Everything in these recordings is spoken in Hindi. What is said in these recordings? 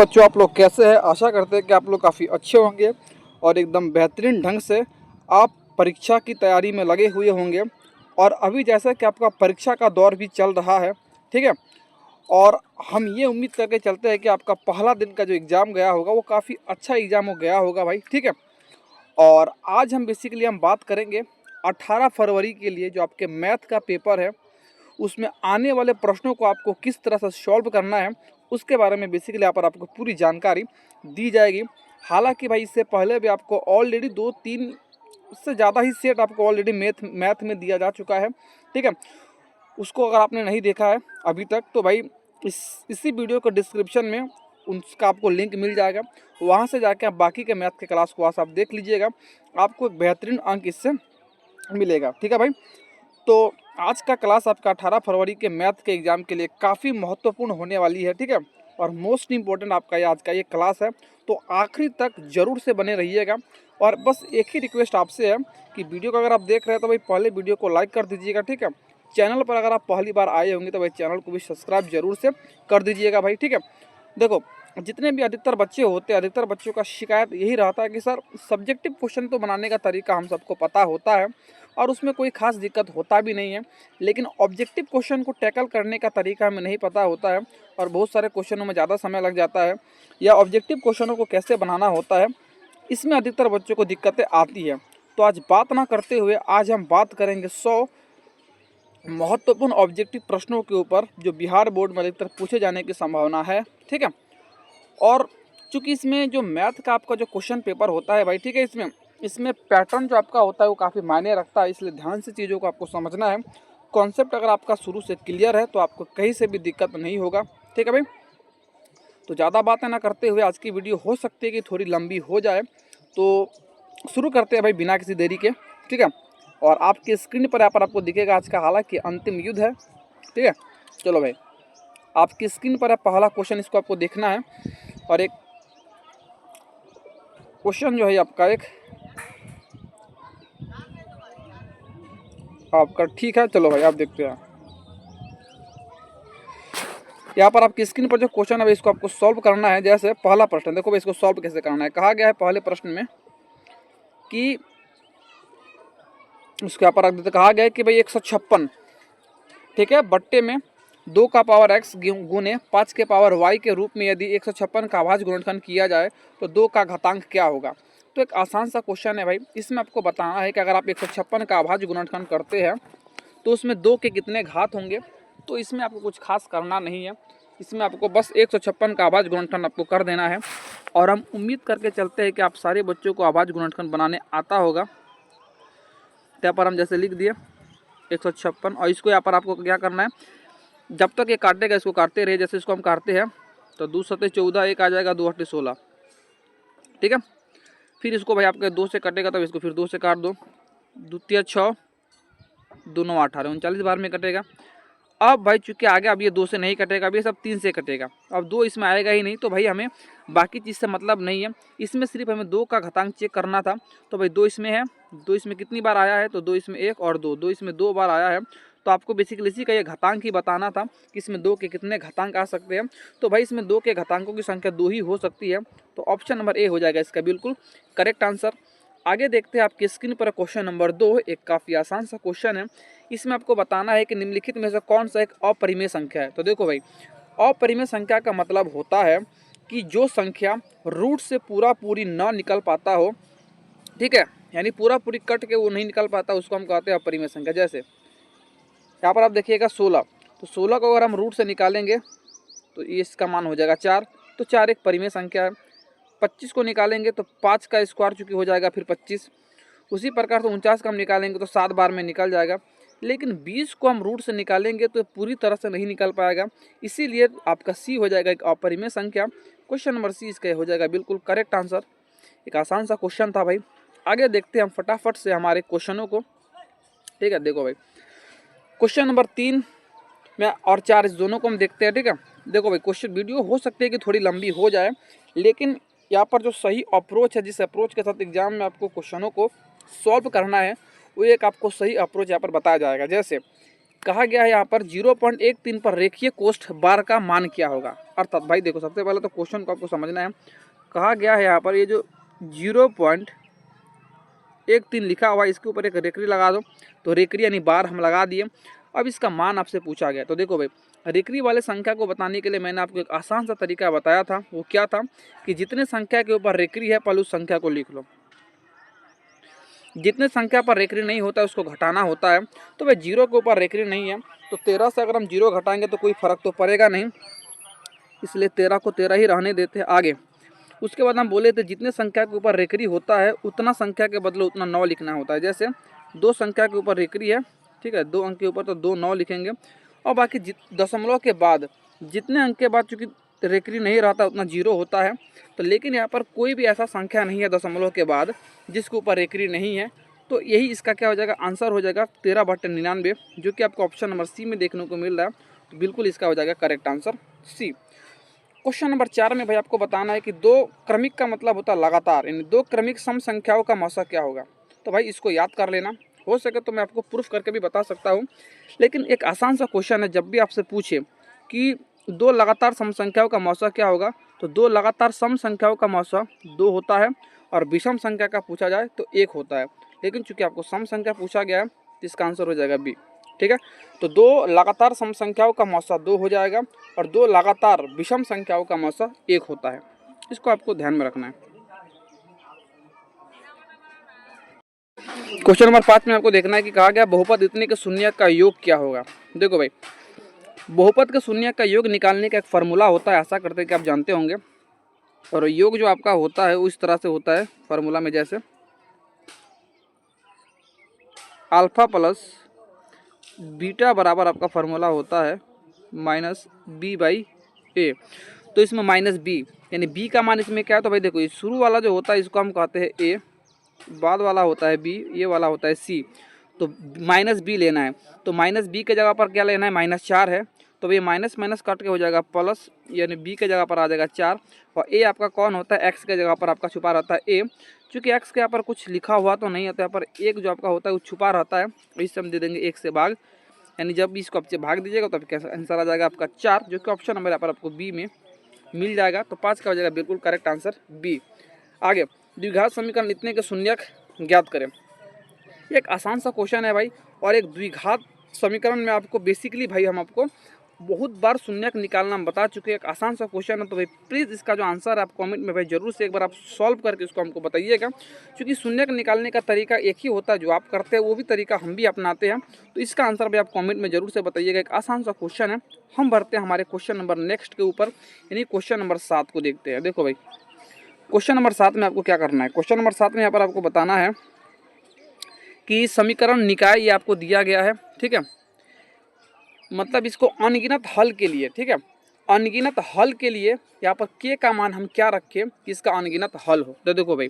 बच्चों, आप लोग कैसे हैं। आशा करते हैं कि आप लोग काफ़ी अच्छे होंगे और एकदम बेहतरीन ढंग से आप परीक्षा की तैयारी में लगे हुए होंगे। और अभी जैसा कि आपका परीक्षा का दौर भी चल रहा है, ठीक है, और हम ये उम्मीद करके चलते हैं कि आपका पहला दिन का जो एग्ज़ाम गया होगा वो काफ़ी अच्छा एग्ज़ाम हो गया होगा भाई, ठीक है। और आज हम बेसिकली बात करेंगे 18 फरवरी के लिए जो आपके मैथ का पेपर है उसमें आने वाले प्रश्नों को आपको किस तरह से सॉल्व करना है उसके बारे में बेसिकली यहाँ पर आपको पूरी जानकारी दी जाएगी। हालांकि भाई इससे पहले भी आपको ऑलरेडी 2-3 से ज़्यादा ही सेट आपको ऑलरेडी मैथ में दिया जा चुका है, ठीक है। उसको अगर आपने नहीं देखा है अभी तक तो भाई इसी वीडियो के डिस्क्रिप्शन में उसका आपको लिंक मिल जाएगा। वहाँ से जाके आप बाकी के मैथ के क्लास को आप देख लीजिएगा, आपको एक बेहतरीन अंक इससे मिलेगा, ठीक है भाई। तो आज का क्लास आपका 18 फरवरी के मैथ के एग्ज़ाम के लिए काफ़ी महत्वपूर्ण होने वाली है, ठीक है। और मोस्ट इम्पोर्टेंट आपका ये आज का ये क्लास है, तो आखिरी तक ज़रूर से बने रहिएगा। और बस एक ही रिक्वेस्ट आपसे है कि वीडियो को अगर आप देख रहे हैं तो भाई पहले वीडियो को लाइक कर दीजिएगा, ठीक है। चैनल पर अगर आप पहली बार आए होंगे तो भाई चैनल को भी सब्सक्राइब जरूर से कर दीजिएगा भाई, ठीक है। देखो, जितने भी अधिकतर बच्चे होते हैं, अधिकतर बच्चों का शिकायत यही रहता है कि सर सब्जेक्टिव क्वेश्चन तो बनाने का तरीका हम सबको पता होता है और उसमें कोई खास दिक्कत होता भी नहीं है, लेकिन ऑब्जेक्टिव क्वेश्चन को टैकल करने का तरीका हमें नहीं पता होता है और बहुत सारे क्वेश्चनों में ज़्यादा समय लग जाता है, या ऑब्जेक्टिव क्वेश्चनों को कैसे बनाना होता है इसमें अधिकतर बच्चों को दिक्कतें आती है। तो आज बात ना करते हुए आज हम बात करेंगे 100 महत्वपूर्ण ऑब्जेक्टिव प्रश्नों के ऊपर जो बिहार बोर्ड में अधिकतर पूछे जाने की संभावना है, ठीक है। और चूंकि इसमें जो मैथ का आपका जो क्वेश्चन पेपर होता है भाई, ठीक है, इसमें पैटर्न जो आपका होता है वो काफ़ी मायने रखता है, इसलिए ध्यान से चीज़ों को आपको समझना है। कॉन्सेप्ट अगर आपका शुरू से क्लियर है तो आपको कहीं से भी दिक्कत नहीं होगा, ठीक है भाई। तो ज़्यादा बातें ना करते हुए आज की वीडियो हो सकती है कि थोड़ी लंबी हो जाए, तो शुरू करते हैं भाई बिना किसी देरी के, ठीक है। और आपकी स्क्रीन पर यहाँ पर आपको दिखेगा आज का हालांकि अंतिम युद्ध है, ठीक है। चलो भाई, आपकी स्क्रीन पर पहला क्वेश्चन इसको आपको देखना है और एक क्वेश्चन जो है आपका आपका ठीक है। चलो भाई आप देखते हैं यहाँ पर आपकी स्क्रीन पर जो क्वेश्चन है इसको आपको सॉल्व करना है। जैसे पहला प्रश्न देखो भाई, इसको सॉल्व कैसे करना है। कहा गया है पहले प्रश्न में कि उसके यहाँ पर कहा गया है कि भाई 156, ठीक है, बट्टे में 2 का पावर x गुने 5 के पावर y के रूप में यदि 156 का अभाज्य गुणनखंड किया जाए तो 2 का घातांक क्या होगा। तो एक आसान सा क्वेश्चन है भाई, इसमें आपको बताना है कि अगर आप 156 का अभाज्य गुणनखंड करते हैं तो उसमें 2 के कितने घात होंगे। तो इसमें आपको कुछ खास करना नहीं है, इसमें आपको बस 156 का अभाज्य गुणनखंड आपको कर देना है। और हम उम्मीद करके चलते हैं कि आप सारे बच्चों को अभाज्य गुणनखंड बनाने आता होगा। यहाँ पर हम जैसे लिख दिए 156 और इसको यहाँ पर आपको क्या करना है, जब तक ये काटेगा इसको काटते रहे। जैसे इसको हम काटते हैं तो 2 सतह 14, एक आ जाएगा 2 अट्ठे 16, ठीक है। फिर इसको भाई आपके 2 से कटेगा तब इसको फिर 2 से काट दो, 2 तिया 6, 2 9 18, 39 बार में कटेगा। अब भाई चूंकि आगे अब ये 2 से नहीं कटेगा, अब ये सब 3 से कटेगा, अब 2 इसमें आएगा ही नहीं, तो भाई हमें बाकी चीज़ से मतलब नहीं है। इसमें सिर्फ हमें 2 का घातांक चेक करना था। तो भाई 2 इसमें है, 2 इसमें कितनी बार आया है, तो 2 इसमें 1 और 2, 2 इसमें 2 बार आया है। तो आपको बेसिकली इसी का ये घातांक ही बताना था कि इसमें 2 के कितने घातांक आ सकते हैं। तो भाई इसमें 2 के घातांकों की संख्या 2 ही हो सकती है, तो ऑप्शन नंबर ए हो जाएगा इसका बिल्कुल करेक्ट आंसर। आगे देखते हैं आपकी स्क्रीन पर क्वेश्चन नंबर 2, एक काफ़ी आसान सा क्वेश्चन है। इसमें आपको बताना है कि निम्नलिखित में से कौन सा एक अपरिमेय संख्या है। तो देखो भाई, अपरिमेय संख्या का मतलब होता है कि जो संख्या रूट से पूरी ना निकल पाता हो, ठीक है, यानी पूरी कट के वो नहीं निकल पाता, उसको हम कहते हैं अपरिमेय संख्या। जैसे यहाँ पर आप देखिएगा 16, तो 16 को अगर हम रूट से निकालेंगे तो ये इसका मान हो जाएगा 4, तो 4 एक परिमेय संख्या है। 25 को निकालेंगे तो 5 का स्क्वायर चूँकि हो जाएगा फिर 25। उसी प्रकार से 49 का हम निकालेंगे तो 7 बार में निकल जाएगा। लेकिन 20 को हम रूट से निकालेंगे तो पूरी तरह से नहीं निकल पाएगा, इसीलिए आपका सी हो जाएगा एक अपरिमेय संख्या। क्वेश्चन नंबर सी इसका हो जाएगा बिल्कुल करेक्ट आंसर। एक आसान सा क्वेश्चन था भाई। आगे देखते हैं हम फटाफट से हमारे क्वेश्चनों को, ठीक है। देखो भाई, क्वेश्चन नंबर 3 में और 4 इस दोनों को हम देखते हैं, ठीक है। देखो भाई, क्वेश्चन वीडियो हो सकती है कि थोड़ी लंबी हो जाए, लेकिन यहाँ पर जो सही अप्रोच है, जिस अप्रोच के साथ एग्जाम में आपको क्वेश्चनों को सॉल्व करना है, वो एक आपको सही अप्रोच यहाँ पर बताया जाएगा। जैसे कहा गया है यहाँ पर 0.13 पर रेखीय कोष्ठ बार का मान क्या होगा। अर्थात भाई देखो, सबसे पहले तो क्वेश्चन को आपको समझना है। कहा गया है यहाँ पर ये जो 0.13 लिखा हुआ है, इसके ऊपर एक रेकरी लगा दो। तो रेकरी यानी बार हम लगा दिए। अब इसका मान आपसे पूछा गया। तो देखो भाई, रेकरी वाले संख्या को बताने के लिए मैंने आपको एक आसान सा तरीका बताया था। वो क्या था कि जितने संख्या के ऊपर रेकरी है पहले उस संख्या को लिख लो। जितने संख्या पर रेकरी नहीं होता है उसको घटाना होता है। तो भाई 0 के ऊपर रेकरी नहीं है, तो 13 से अगर हम 0 घटाएंगे तो कोई फर्क तो पड़ेगा नहीं, इसलिए 13 को 13 ही रहने देते हैं। आगे उसके बाद हम बोले थे जितने संख्या के ऊपर रेकरी होता है उतना संख्या के बदले उतना 9 लिखना होता है। जैसे 2 संख्या के ऊपर रेकरी है, ठीक है, 2 अंक के ऊपर, तो 2 9 लिखेंगे। और बाकी दशमलव के बाद जितने अंक के बाद चूँकि रेकरी नहीं रहता उतना 0 होता है। तो लेकिन यहाँ पर कोई भी ऐसा संख्या नहीं है दशमलव के बाद जिसके ऊपर रेकरी नहीं है, तो यही इसका क्या हो जाएगा, आंसर हो जाएगा 13/99, जो कि आपको ऑप्शन नंबर सी में देखने को मिल रहा है। तो बिल्कुल इसका हो जाएगा correct answer C. Question number 4 में भाई आपको बताना है कि 2 क्रमिक का मतलब होता है लगातार, यानी 2 क्रमिक सम संख्याओं का मौसा क्या होगा। तो भाई इसको याद कर लेना, हो सके तो मैं आपको प्रूफ करके भी बता सकता हूँ, लेकिन एक आसान सा क्वेश्चन है। जब भी आपसे पूछे कि 2 लगातार सम संख्याओं का मौसा क्या होगा, तो 2 लगातार सम संख्याओं का मौसा 2 होता है, और विषम संख्या का पूछा जाए तो 1 होता है। लेकिन चूंकि आपको सम संख्या पूछा गया है तो इसका आंसर हो जाएगा बी। ठीक है, तो 2 लगातार सम संख्याओं का मौसा 2 हो जाएगा, और 2 लगातार विषम संख्याओं का मौसा 1 होता है। इसको आपको ध्यान में रखना है। क्वेश्चन नंबर 5 में आपको देखना है कि कहा गया बहुपद इतने के शून्यक का योग क्या होगा। देखो भाई, बहुपद के शून्यक का योग निकालने का एक फार्मूला होता है, आशा करते हैं कि आप जानते होंगे। और योग जो आपका होता है वो इस तरह से होता है फार्मूला में, जैसे अल्फा प्लस बीटा बराबर आपका फार्मूला होता है -b/a। तो इसमें -b यानी b का मान इसमें क्या है, तो भाई देखो ये शुरू वाला जो होता है इसको हम कहते हैं a, बाद वाला होता है b, ये वाला होता है c। तो -b लेना है, तो -b के जगह पर क्या लेना है, -4 है। तो ये माइनस माइनस कट के हो जाएगा प्लस, यानी b के जगह पर आ जाएगा 4। और a आपका कौन होता है, x के जगह पर आपका छुपा रहता है a। चूँकि x के यहाँ पर कुछ लिखा हुआ तो नहीं होता, यहाँ पर एक जो आपका होता है वो छुपा रहता है, इससे हम दे देंगे 1 से भाग, यानी जब भी इसको आप भाग दीजिएगा तो कैसा आंसर आ जाएगा आपका 4, जो कि ऑप्शन नंबर यहाँ पर आपको बी में मिल जाएगा। तो 5 का हो जाएगा बिल्कुल करेक्ट आंसर बी। आगे द्विघात समीकरण इतने के शून्यक ज्ञात करें। एक आसान सा क्वेश्चन है भाई, और एक द्विघात समीकरण में आपको बेसिकली भाई हम आपको बहुत बार शून्यक निकालना हम बता चुके हैं। एक आसान सा क्वेश्चन है, तो भाई प्लीज़ इसका जो आंसर है आप कमेंट में भाई जरूर से एक बार आप सॉल्व करके उसको हमको बताइएगा, क्योंकि शून्यक निकालने का तरीका एक ही होता है, जो आप करते हैं वो भी तरीका हम भी अपनाते हैं। तो इसका आंसर भाई आप कमेंट में जरूर से बताइएगा। एक आसान सा क्वेश्चन है। हम बढ़ते हैं हमारे क्वेश्चन नंबर नेक्स्ट के ऊपर, यानी क्वेश्चन नंबर 7 को देखते हैं। देखो भाई, क्वेश्चन नंबर 7 में आपको क्या करना है। क्वेश्चन नंबर 7 में यहाँ पर आपको बताना है कि समीकरण निकाय ये आपको दिया गया है, ठीक है, मतलब इसको अनगिनत हल के लिए, ठीक है, अनगिनत हल के लिए यहाँ पर के का मान हम क्या रखें कि इसका अनगिनत हल हो। तो देखो भाई,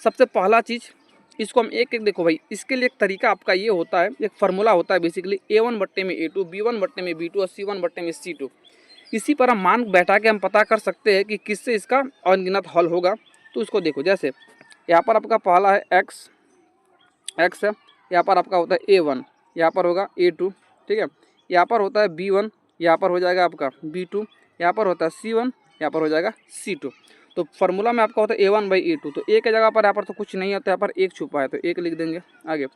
सबसे पहला चीज़ इसको हम एक एक देखो भाई, इसके लिए एक तरीका आपका ये होता है, एक फार्मूला होता है बेसिकली a1/a2, b1/b2 और c1/c2। इसी पर हम मान बैठा के हम पता कर सकते हैं कि किससे इसका अनगिनत हल होगा। तो इसको देखो, जैसे यहाँ पर आपका पहला है x है, यहाँ पर आपका होता है a1, यहाँ पर होगा a2, ठीक है, यहाँ पर होता है b1, यहाँ पर हो जाएगा आपका b2, यहाँ पर होता है c1, यहाँ पर हो जाएगा c2। तो फार्मूला में आपका होता है a1/a2। तो a के जगह पर यहाँ पर तो कुछ नहीं होता, यहाँ पर 1 छुपा है तो 1 लिख देंगे। आगे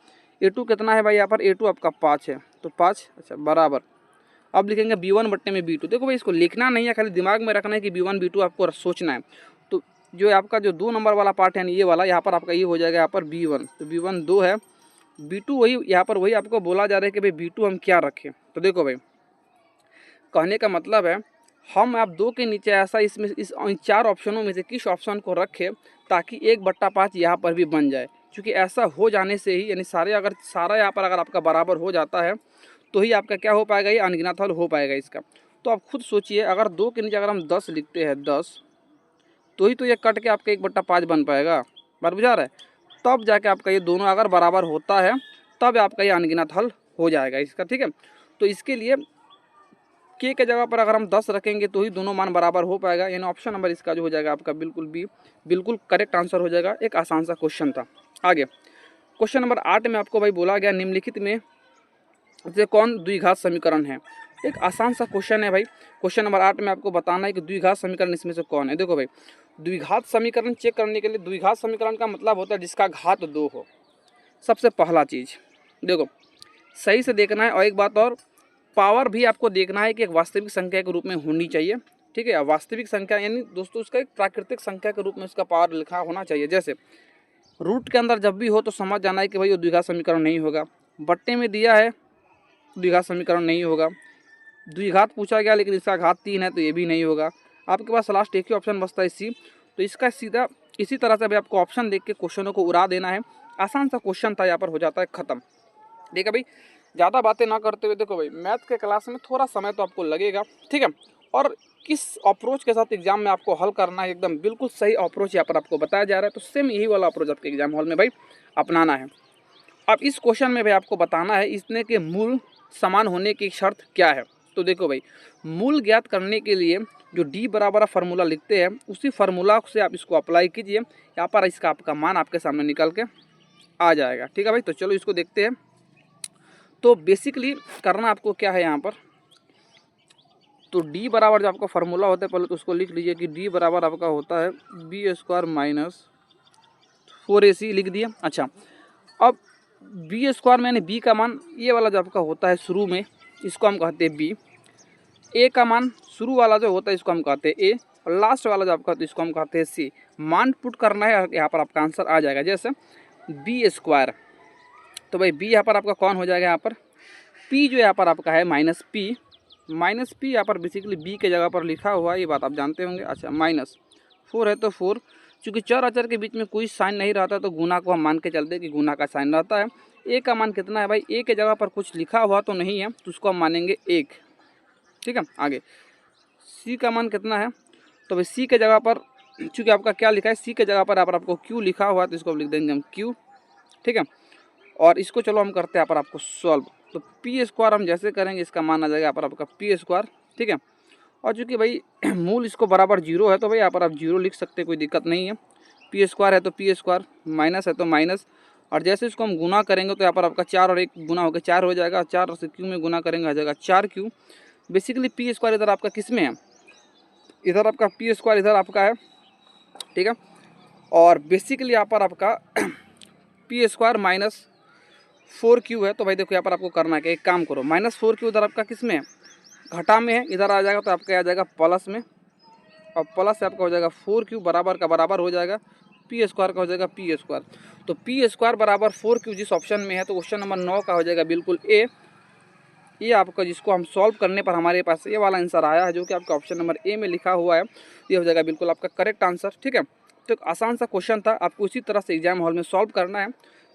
a2 कितना है भाई, यहाँ पर a2 आपका 5 है, तो 5 अच्छा बराबर। अब लिखेंगे b1/b2। देखो भाई, इसको लिखना नहीं है, खाली दिमाग में रखना है कि b1 b2 आपको सोचना है। तो जो आपका जो 2 नंबर वाला पार्ट है ये वाला, यहाँ पर आपका ये हो जाएगा यहाँ पर b1, तो b1 2 है, b2 वही, यहाँ पर वही आपको बोला जा रहा है कि भाई b2 हम क्या रखें। तो देखो भाई, कहने का मतलब है हम आप 2 के नीचे ऐसा इसमें इस 4 ऑप्शनों में से किस ऑप्शन को रखें ताकि 1/5 यहाँ पर भी बन जाए। क्योंकि ऐसा हो जाने से ही, यानी सारा यहाँ पर अगर आपका बराबर हो जाता है तो ही आपका क्या हो पाएगा, ये अनगिनत हल हो पाएगा इसका। तो आप खुद सोचिए, अगर 2 के नीचे अगर हम 10 लिखते हैं, 10, तो ही तो ये कट के आपका 1/5 बन पाएगा। बात बुझा रहा है, तब जाके आपका ये दोनों अगर बराबर होता है तब आपका ये अनगिनत हल हो जाएगा इसका, ठीक है। तो इसके लिए के जगह पर अगर हम 10 रखेंगे तो ही दोनों मान बराबर हो पाएगा, यानी ऑप्शन नंबर इसका जो हो जाएगा आपका बिल्कुल बी, बिल्कुल करेक्ट आंसर हो जाएगा। एक आसान सा क्वेश्चन था। आगे क्वेश्चन नंबर 8 में आपको भाई बोला गया निम्नलिखित में इसे कौन द्विघात समीकरण है। एक आसान सा क्वेश्चन है भाई। क्वेश्चन नंबर 8 में आपको बताना है कि द्विघात समीकरण इसमें से कौन है। देखो भाई, द्विघात समीकरण चेक करने के लिए द्विघात समीकरण का मतलब होता है जिसका घात 2 हो। सबसे पहला चीज़ देखो, सही से देखना है। और एक बात और, पावर भी आपको देखना है कि एक वास्तविक संख्या के रूप में होनी चाहिए। ठीक है, वास्तविक संख्या यानी दोस्तों उसका एक प्राकृतिक संख्या के रूप में उसका पावर लिखा होना चाहिए। जैसे रूट के अंदर जब भी हो तो समझ जाना है कि भाई वो द्विघात समीकरण नहीं होगा। बट्टे में दिया है, द्विघात समीकरण नहीं होगा। द्विघात पूछा गया लेकिन इसका घात 3 है तो ये भी नहीं होगा। आपके पास लास्ट एक ही ऑप्शन बचता है सी। तो इसका सीधा इसी तरह से भी आपको ऑप्शन देख के क्वेश्चनों को उड़ा देना है। आसान सा क्वेश्चन था, यहाँ पर हो जाता है ख़त्म। देखा भाई, ज़्यादा बातें ना करते हुए देखो भाई, मैथ के क्लास में थोड़ा समय तो आपको लगेगा। ठीक है, और किस अप्रोच के साथ एग्जाम में आपको हल करना है, एकदम बिल्कुल सही अप्रोच यहाँ पर आपको बताया जा रहा है। तो सेम यही वाला अप्रोच आपके एग्जाम हॉल में भाई अपनाना है। अब इस क्वेश्चन में भाई आपको बताना है इसने के मूल समान होने की शर्त क्या है। तो देखो भाई, मूल ज्ञात करने के लिए जो डी बराबर फार्मूला लिखते हैं उसी फार्मूला से आप इसको अप्लाई कीजिए। यहाँ पर इसका आपका मान आपके सामने निकल के आ जाएगा। ठीक है भाई, तो चलो इसको देखते हैं। तो बेसिकली करना आपको क्या है यहाँ पर, तो डी बराबर जो आपका फार्मूला होता है पहले तो उसको लिख लीजिए कि डी बराबर आपका होता है बी स्क्वायर माइनस 4ac लिख दिया। अच्छा, अब बी स्क्वायर में यानी बी का मान ये वाला जो आपका होता है शुरू में, इसको हम कहते हैं बी। ए का मान शुरू वाला जो होता है इसको हम कहते हैं ए, और लास्ट वाला जो आपका होता है इसको हम कहते हैं सी। मान पुट करना है, यहाँ पर आपका आंसर आ जाएगा। जैसे बी स्क्वायर, तो भाई बी यहाँ पर आपका कौन हो जाएगा, यहाँ पर पी जो यहाँ पर आपका है माइनस पी यहाँ पर बेसिकली बी के जगह पर लिखा हुआ है, ये बात आप जानते होंगे। अच्छा, माइनस 4 है तो 4, चूँकि चर अचर के बीच में कोई साइन नहीं रहता तो गुना को हम मान के चलते कि गुना का साइन रहता है। ए का मान कितना है भाई, ए के जगह पर कुछ लिखा हुआ तो नहीं है तो उसको हम मानेंगे 1। ठीक है, आगे सी का मान कितना है, तो भाई सी के जगह पर चूँकि आपका क्या लिखा है, सी के जगह पर यहाँ पर आपको क्यू लिखा हुआ है तो इसको लिख देंगे हम क्यू। ठीक है, और इसको चलो हम करते हैं यहाँ पर आपको सॉल्व। तो पी स्क्वायर हम जैसे करेंगे इसका मान आ जाएगा यहाँ पर आपका पी स्क्वायर। ठीक है, और चूँकि भाई मूल इसको बराबर 0 है तो भाई यहाँ पर आप 0 लिख सकते हैं, कोई दिक्कत नहीं है। पी स्क्वायर है तो पी स्क्वायर, माइनस है तो माइनस, और जैसे इसको हम गुना करेंगे तो यहाँ पर आपका 4 और 1 गुना होकर 4 हो जाएगा। 4 से क्यू में गुना करेंगे आ जाएगा 4 क्यू। बेसिकली पी स्क्वायर इधर आपका किस में है, इधर आपका पी स्क्वायर इधर आपका है। ठीक है, और बेसिकली यहाँ पर आपका पी स्क्वायर माइनस 4q है। तो भाई देखो यहाँ पर आपको करना है कि एक काम करो, -4q इधर आपका किस में है, घटा में है, इधर आ जाएगा तो आपका आ जाएगा प्लस में, और प्लस से आपका हो जाएगा 4q बराबर का बराबर हो जाएगा पी स्क्वायर का हो जाएगा पी स्क्वायर। तो पी स्क्वायर बराबर 4q जिस ऑप्शन में है तो क्वेश्चन नंबर 9 का हो जाएगा बिल्कुल ए। ये आपका जिसको हम सॉल्व करने पर हमारे पास ये वाला आंसर आया है जो कि आपका ऑप्शन नंबर ए में लिखा हुआ है, ये हो जाएगा बिल्कुल आपका करेक्ट आंसर। ठीक है, तो आसान सा क्वेश्चन था, आपको इसी तरह से एग्जाम हॉल में सॉल्व करना है।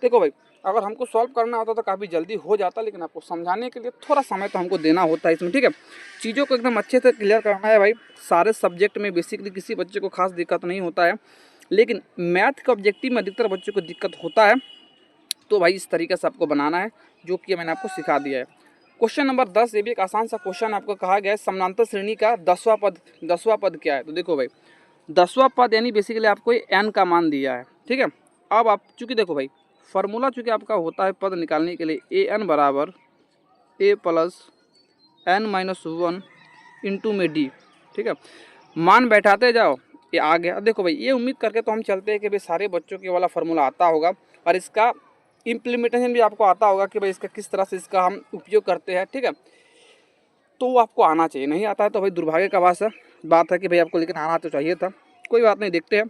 देखो भाई, अगर हमको सॉल्व करना होता तो काफ़ी जल्दी हो जाता, लेकिन आपको समझाने के लिए थोड़ा समय तो हमको देना होता है इसमें। ठीक है, चीज़ों को एकदम अच्छे से क्लियर करना है भाई। सारे सब्जेक्ट में बेसिकली किसी बच्चे को खास दिक्कत नहीं होता है, लेकिन मैथ के ऑब्जेक्टिव में अधिकतर बच्चों को दिक्कत होता है। तो भाई इस तरीके से आपको बनाना है जो कि मैंने आपको सिखा दिया है। क्वेश्चन नंबर 10, ये भी एक आसान सा क्वेश्चन आपको कहा गया है समानांतर श्रेणी का 10वां पद क्या है। तो देखो भाई, 10वां पद यानी बेसिकली आपको n का मान दिया है। ठीक है, अब आप चूँकि देखो भाई फार्मूला चूँकि आपका होता है पद निकालने के लिए ए एन बराबर A plus n minus 1 into में डी। ठीक है, मान बैठाते जाओ, ये आ गया। देखो भाई, ये उम्मीद करके तो हम चलते हैं कि भाई सारे बच्चों के वाला फार्मूला आता होगा और इसका इम्प्लीमेंटेशन भी आपको आता होगा कि भाई इसका किस तरह से इसका हम उपयोग करते हैं। ठीक है, तो वो आपको आना चाहिए। नहीं आता है तो भाई दुर्भाग्य का बात है कि भाई आपको, लेकिन आना तो चाहिए था। कोई बात नहीं, देखते हैं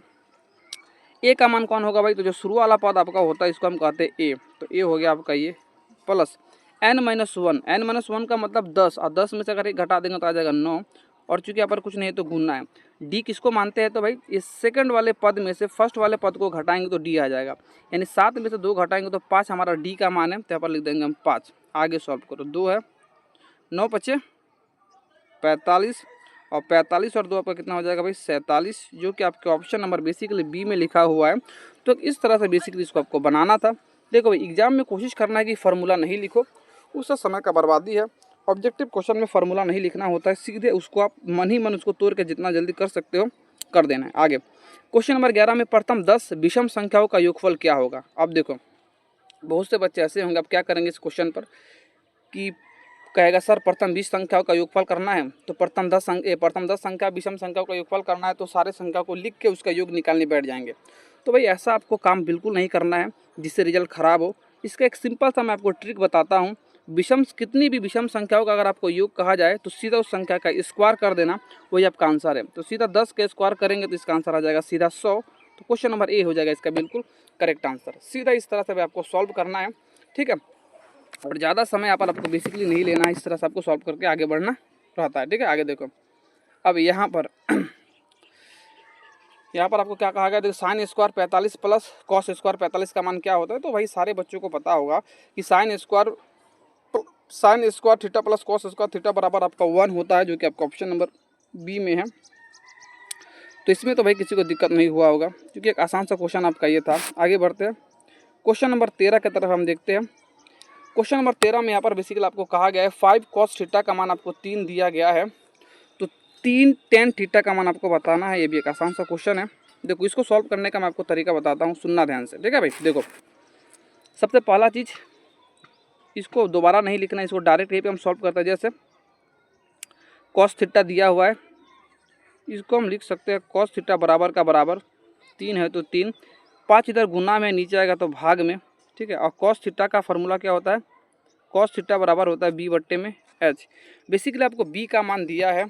ए का मान कौन होगा भाई। तो जो शुरू वाला पद आपका होता है इसको हम कहते हैं ए, तो ए हो गया आपका ये plus n minus 1, n minus 1 का मतलब 10, और 10 में से अगर एक घटा देंगे तो आ जाएगा 9, और चूंकि यहाँ पर कुछ नहीं तो गुना है। डी किसको मानते हैं, तो भाई इस सेकंड वाले पद में से फर्स्ट वाले पद को घटाएंगे तो डी आ जाएगा, यानी 7 में से 2 घटाएंगे तो 5 हमारा डी का मान है। तो यहाँ पर लिख देंगे हम 5। आगे सॉल्व करो, 2 है 9 पचे 45, और 45 और 2 आपका कितना हो जाएगा भाई 47, जो कि आपके ऑप्शन नंबर बेसिकली बी में लिखा हुआ है। तो इस तरह से बेसिकली इसको आपको बनाना था। देखो भाई, एग्जाम में कोशिश करना है कि फार्मूला नहीं लिखो, उससे समय का बर्बादी है। ऑब्जेक्टिव क्वेश्चन में फार्मूला नहीं लिखना होता है, सीधे उसको आप मन ही मन उसको तोड़ के जितना जल्दी कर सकते हो कर देना है। आगे क्वेश्चन नंबर 11 में प्रथम 10 विषम संख्याओं का योगफल क्या होगा। अब देखो, बहुत से बच्चे ऐसे होंगे, आप क्या करेंगे इस क्वेश्चन पर, कि कहेगा सर प्रथम 20 संख्याओं का योगफल करना है, तो प्रथम 10 संख्या विषम संख्याओं का योगफल करना है, तो सारे संख्या को लिख के उसका योग निकालने बैठ जाएंगे। तो भाई ऐसा आपको काम बिल्कुल नहीं करना है जिससे रिजल्ट ख़राब हो। इसका एक सिंपल सा मैं आपको ट्रिक बताता हूँ। कितनी भी विषम संख्याओं का अगर आपको योग कहा जाए तो सीधा उस संख्या का स्क्वायर कर देना, वही आपका आंसर है। तो सीधा 10 का स्क्वायर करेंगे तो इसका आंसर आ जाएगा सीधा 100। तो क्वेश्चन नंबर ए हो जाएगा इसका बिल्कुल करेक्ट आंसर। सीधा इस तरह से भी आपको सॉल्व करना है, ठीक है। और ज़्यादा समय यहाँ पर आपको बेसिकली नहीं लेना है, इस तरह से आपको सॉल्व करके आगे बढ़ना रहता है, ठीक है। आगे देखो, अब यहाँ पर आपको क्या कहा गया, देखो sine square 45 plus cos square 45 का मान क्या होता है। तो भाई सारे बच्चों को पता होगा कि sign square theta plus cos square theta बराबर आपका 1 होता है, जो कि आपका ऑप्शन नंबर बी में है। तो इसमें तो भाई किसी को दिक्कत नहीं हुआ होगा, क्योंकि एक आसान सा क्वेश्चन आपका ये था। आगे बढ़ते हैं, क्वेश्चन नंबर 13 की तरफ हम देखते हैं। क्वेश्चन नंबर 13 में यहाँ पर बेसिकली आपको कहा गया है 5 cos थीटा का मान आपको 3 दिया गया है, तो 3 tan थीटा का मान आपको बताना है। ये भी एक आसान सा क्वेश्चन है। देखो इसको सॉल्व करने का मैं आपको तरीका बताता हूँ, सुनना ध्यान से, ठीक है भाई। देखो सबसे पहला चीज़, इसको दोबारा नहीं लिखना, इसको डायरेक्ट यहीं पे हम सॉल्व करते हैं। जैसे cos थीटा दिया हुआ है, इसको हम लिख सकते हैं cos थीटा बराबर का बराबर 3 है तो 3, 5 इधर गुना में नीचे आएगा तो भाग में, ठीक है। और cos थीटा का फॉर्मूला क्या होता है, cos थीटा बराबर होता है b बट्टे में h। बेसिकली आपको b का मान दिया है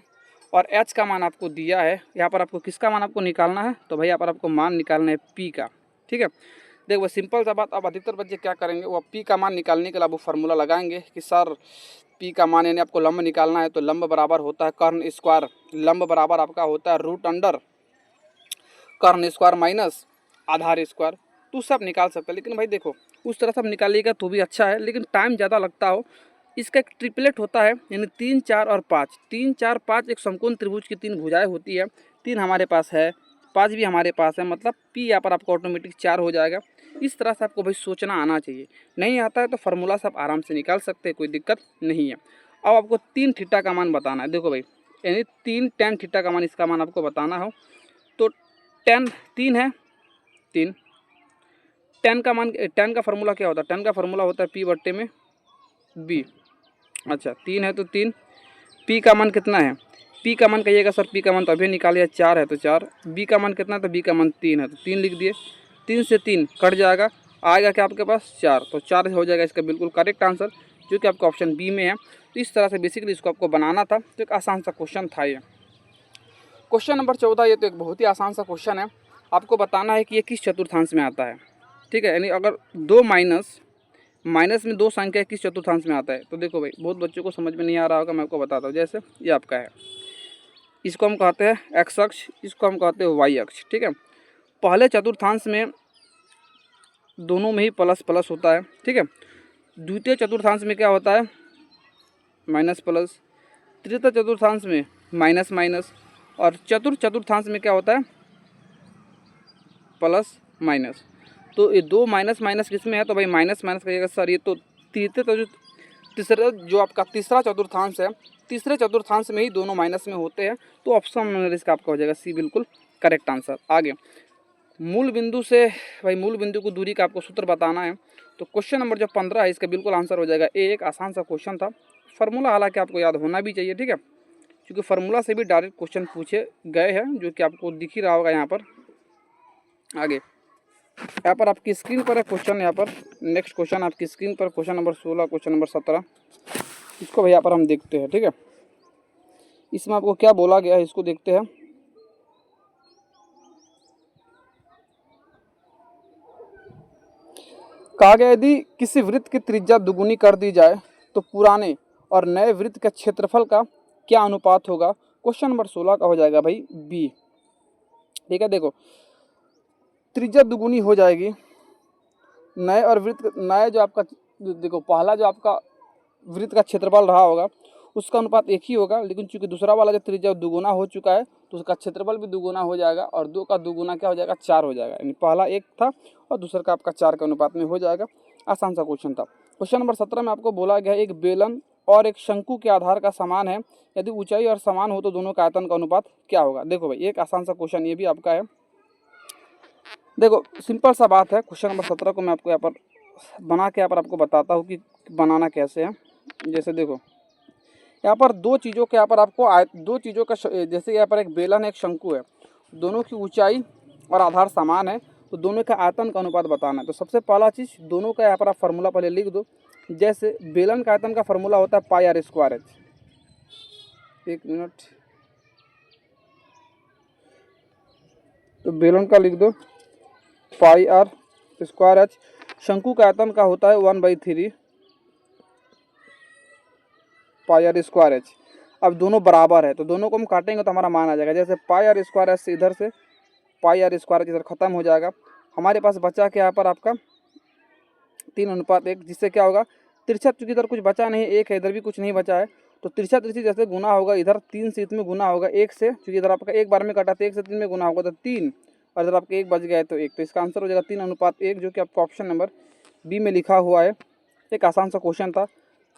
और h का मान आपको दिया है। यहाँ पर आपको किसका मान आपको निकालना है, तो भाई यहाँ पर आपको मान निकालना है p का, ठीक है। देखो सिंपल सा बात, अब अधिकतर बच्चे क्या करेंगे, वो p का मान निकालने के लिए वो फार्मूला लगाएंगे कि सर p का मान यानी आपको लंब निकालना है, तो लंब बराबर होता है कर्ण स्क्वायर, लंब बराबर आपका होता है रूट अंडर कर्ण स्क्वायर माइनस आधार स्क्वायर। तो उससे आप निकाल सकते हैं। लेकिन भाई देखो उस तरह से आप निकालिएगा तो भी अच्छा है, लेकिन टाइम ज़्यादा लगता हो। इसका एक ट्रिपलेट होता है, यानी 3 4 और 5, 3 4 5 एक समकोण त्रिभुज की 3 भुजाएं होती है। 3 हमारे पास है, 5 भी हमारे पास है, मतलब p यहाँ पर आपको ऑटोमेटिक 4 हो जाएगा। इस तरह से आपको भाई सोचना आना चाहिए। नहीं आता है तो फार्मूला से आप आराम से निकाल सकते हैं, कोई दिक्कत नहीं है। अब आपको 3 थीटा का मान बताना है। देखो भाई यानी 3 tan थीटा का मान, इसका मान आपको बताना हो तो tan 3 है 3, tan का मान, tan का फार्मूला क्या होता है, tan का फार्मूला होता है p बट्टे में b। अच्छा 3 है तो 3, p का मान कितना है, p का मान कहिएगा सर p का मान तो अभी निकालिए 4 है तो 4, b का मान कितना है तो b का मान 3 है तो 3 लिख दिए। 3 से 3 कट जाएगा, आएगा क्या आपके पास 4, तो 4 हो जाएगा इसका बिल्कुल करेक्ट आंसर, जो कि आपका ऑप्शन बी में है। तो इस तरह से बेसिकली इसको आपको बनाना था। तो एक आसान सा क्वेश्चन था ये। क्वेश्चन नंबर 14, ये तो एक बहुत ही आसान सा क्वेश्चन है। आपको बताना है कि ये किस चतुर्थांश में आता है, ठीक है। यानी अगर दो माइनस में दो संख्या किस चतुर्थांश में आता है। तो देखो भाई बहुत बच्चों को समझ में नहीं आ रहा होगा, मैं आपको बताता हूँ। जैसे ये आपका है, इसको हम कहते हैं एक्स अक्ष, इसको हम कहते हैं वाई अक्ष, ठीक है। पहले चतुर्थांश में दोनों में ही प्लस प्लस होता है, ठीक है। द्वितीय चतुर्थांश में क्या होता है माइनस प्लस, तृतीय चतुर्थांश में माइनस माइनस, और चतुर्थांश में क्या होता है प्लस माइनस। तो ये दो माइनस माइनस किस में है, तो भाई माइनस माइनस कहिएगा सर ये तो जो आपका तीसरा चतुर्थांश है, तीसरे चतुर्थांश में ही दोनों माइनस में होते हैं। तो ऑप्शन नंबर इसका आपका हो जाएगा सी, बिल्कुल करेक्ट आंसर। आगे मूल बिंदु से, भाई मूल बिंदु को दूरी का आपको सूत्र बताना है। तो क्वेश्चन नंबर जो 15 है इसका बिल्कुल आंसर हो जाएगा ए। एक आसान सा क्वेश्चन था, फार्मूला हालांकि आपको याद होना भी चाहिए, ठीक है, क्योंकि फार्मूला से भी डायरेक्ट क्वेश्चन पूछे गए हैं, जो कि आपको दिख ही रहा होगा यहाँ पर। आगे यहाँ पर आपकी स्क्रीन पर है क्वेश्चन, यहाँ पर नेक्स्ट क्वेश्चन आपकी स्क्रीन पर, क्वेश्चन नंबर 16, क्वेश्चन नंबर 17। इसको भाई यहाँ पर हम देखते हैं, ठीक है। इसमें आपको क्या बोला गया है इसको देखते हैं। कहा गया यदि किसी वृत्त की त्रिज्या दुगुनी कर दी जाए तो पुराने और नए वृत्त के क्षेत्रफल का क्या अनुपात होगा। क्वेश्चन नंबर 16 का हो जाएगा भाई बी, ठीक है। देखो त्रिज्या दुगुनी हो जाएगी, नए और वृत्त, नए जो आपका, देखो पहला जो आपका वृत्त का क्षेत्रफल रहा होगा उसका अनुपात एक ही होगा, लेकिन चूंकि दूसरा वाला जो त्रिज्या दुगुना हो चुका है तो उसका क्षेत्रफल भी दुगुना हो जाएगा, और 2 का दुगुना क्या हो जाएगा 4 हो जाएगा। यानी पहला 1 था और दूसरा का आपका 4 के अनुपात में हो जाएगा। आसान सा क्वेश्चन था। क्वेश्चन नंबर 17 में आपको बोला गया एक बेलन और एक शंकु के आधार का समान है, यदि ऊंचाई और समान हो तो दोनों का आयतन का अनुपात क्या होगा। देखो भाई एक आसान सा क्वेश्चन ये भी आपका है। देखो सिंपल सा बात है, क्वेश्चन नंबर 17 को मैं आपको यहाँ पर बना के यहाँ पर आपको बताता हूँ कि बनाना कैसे है। जैसे देखो यहाँ पर दो चीज़ों के यहाँ पर आपको दो चीज़ों का जैसे यहाँ पर एक बेलन एक शंकु है, दोनों की ऊंचाई और आधार समान है, तो दोनों का आयतन का अनुपात बताना है। तो सबसे पहला चीज़ दोनों का यहाँ पर आप फार्मूला पहले लिख दो। जैसे बेलन का आयतन का फार्मूला होता है पाई आर स्क्वायर एच। एक मिनट, तो बेलन का लिख दो पाई आर स्क्वायर एच। शंकु का आयतन का होता है 1/3 पाई आर स्क्वायर एच। अब दोनों बराबर है तो दोनों को हम काटेंगे तो हमारा मान आ जाएगा। जैसे पाई आर स्क्वायर एच से इधर से पाई आर स्क्वायर एच इधर खत्म हो जाएगा, हमारे पास बचा क्या यहाँ पर आपका 3:1, जिससे क्या होगा तिरछा, चूंकि इधर कुछ बचा नहीं, एक है, इधर भी कुछ नहीं बचा है, तो तिरछा तिरछी जैसे गुना होगा, इधर 3 से इसमें गुना होगा 1 से, क्योंकि इधर आपका एक बार में काटा तो 1 से 3 में गुना होगा तो 3, और इधर आपका 1 बच गया है तो 1, तो इसका आंसर हो जाएगा 3:1, जो कि आपका ऑप्शन नंबर बी में लिखा हुआ है। एक आसान सा क्वेश्चन था,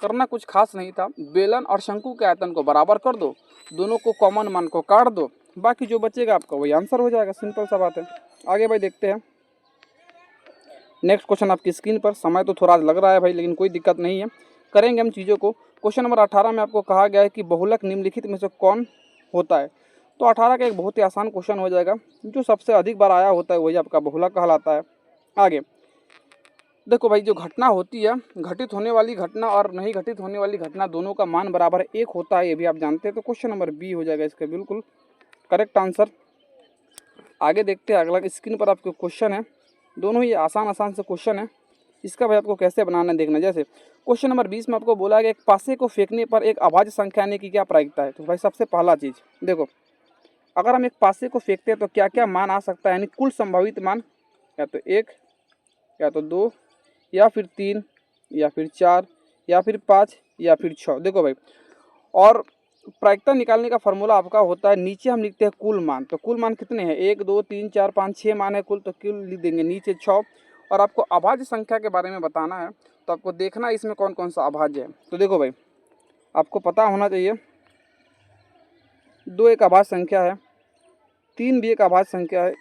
करना कुछ खास नहीं था। बेलन और शंकु के आयतन को बराबर कर दो, दोनों को कॉमन मान को काट दो, बाकी जो बचेगा आपका वही आंसर हो जाएगा। सिंपल सा बात है। आगे भाई देखते हैं नेक्स्ट क्वेश्चन आपकी स्क्रीन पर। समय तो थोड़ा लग रहा है भाई, लेकिन कोई दिक्कत नहीं है, करेंगे हम चीज़ों को। क्वेश्चन नंबर 18 में आपको कहा गया है कि बहुलक निम्नलिखित में से कौन होता है। तो 18 का एक बहुत ही आसान क्वेश्चन हो जाएगा, जो सबसे अधिक बार आया होता है वही आपका बहुलक कहलाता है। आगे देखो भाई, जो घटना होती है, घटित होने वाली घटना और नहीं घटित होने वाली घटना, दोनों का मान बराबर 1 होता है, ये भी आप जानते हैं। तो क्वेश्चन नंबर बी हो जाएगा इसका बिल्कुल करेक्ट आंसर। आगे देखते हैं, अगला स्क्रीन पर आपके क्वेश्चन है, दोनों ही आसान से क्वेश्चन है। इसका भाई आपको कैसे बनाना है देखना। जैसे क्वेश्चन नंबर 20 में आपको बोला गया एक पासे को फेंकने पर एक अभाज्य संख्या आने की क्या प्रायिकता है। तो भाई सबसे पहला चीज़ देखो, अगर हम एक पासे को फेंकते हैं तो क्या क्या मान आ सकता है, यानी कुल संभावित मान, या तो 1 या तो 2 या फिर 3 या फिर 4 या फिर 5 या फिर 6। देखो भाई, और प्रायिकता निकालने का फॉर्मूला आपका होता है, नीचे हम लिखते हैं कुल मान। तो कुल मान कितने हैं, 1 2 3 4 5 6 मान है कुल, तो कुल लिख देंगे नीचे 6। और आपको अभाज्य संख्या के बारे में बताना है, तो आपको देखना इसमें कौन कौन सा अभाज्य है। तो देखो भाई, आपको पता होना चाहिए 2 एक अभाज्य संख्या है, 3 भी एक अभाज्य संख्या है,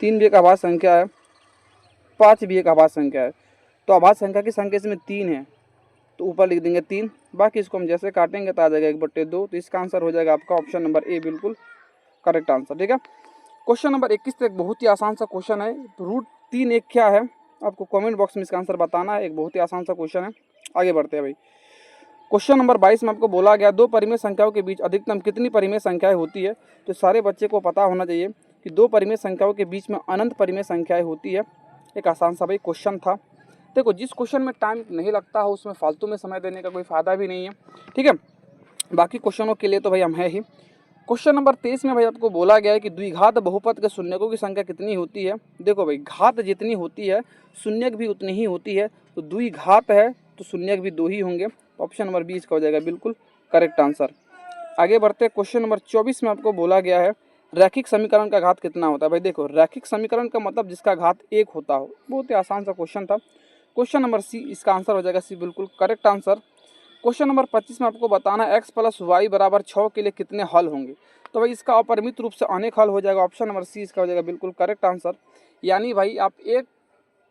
3 भी एक अभाज्य संख्या है, 5 भी एक अभाज्य संख्या है। तो अभाज्य संख्या की संख्या इसमें 3 है, तो ऊपर लिख देंगे 3, बाकी इसको हम जैसे काटेंगे तो आ जाएगा 1/2। तो इसका आंसर हो जाएगा आपका ऑप्शन नंबर ए बिल्कुल करेक्ट आंसर। ठीक है। क्वेश्चन नंबर 21 तो एक बहुत ही आसान सा क्वेश्चन है, √3 एक क्या है, आपको कमेंट बॉक्स में इसका आंसर बताना है। एक बहुत ही आसान सा क्वेश्चन है। आगे बढ़ते हैं भाई, क्वेश्चन नंबर 22 में आपको बोला गया 2 परिमेय संख्याओं के बीच अधिकतम कितनी परिमेय संख्याएं होती है। तो सारे बच्चे को पता होना चाहिए कि 2 परिमेय संख्याओं के बीच में अनंत परिमेय संख्याएं होती है। एक आसान सा भाई क्वेश्चन था। देखो, जिस क्वेश्चन में टाइम नहीं लगता हो उसमें फालतू में समय देने का कोई फ़ायदा भी नहीं है। ठीक है, बाकी क्वेश्चनों के लिए तो भाई हम है ही। क्वेश्चन नंबर 23 में भाई आपको बोला गया है कि द्विघात बहुपद के शून्यकों की संख्या कितनी होती है। देखो भाई, घात जितनी होती है शून्यक भी उतनी ही होती है, तो द्विघात है तो शून्यक भी 2 ही होंगे। ऑप्शन नंबर 20 का हो जाएगा बिल्कुल करेक्ट आंसर। आगे बढ़ते हैं, क्वेश्चन नंबर 24 में आपको बोला गया है रैखिक समीकरण का घात कितना होता है। भाई देखो, रैखिक समीकरण का मतलब जिसका घात 1 होता हो। बहुत ही आसान सा क्वेश्चन था। क्वेश्चन नंबर सी, इसका आंसर हो जाएगा सी बिल्कुल करेक्ट आंसर। क्वेश्चन नंबर 25 में आपको बताना है x + y = 6 के लिए कितने हल होंगे। तो भाई इसका अपरिमित रूप से अनेक हल हो जाएगा। ऑप्शन नंबर सी इसका हो जाएगा बिल्कुल करेक्ट आंसर। यानी भाई आप एक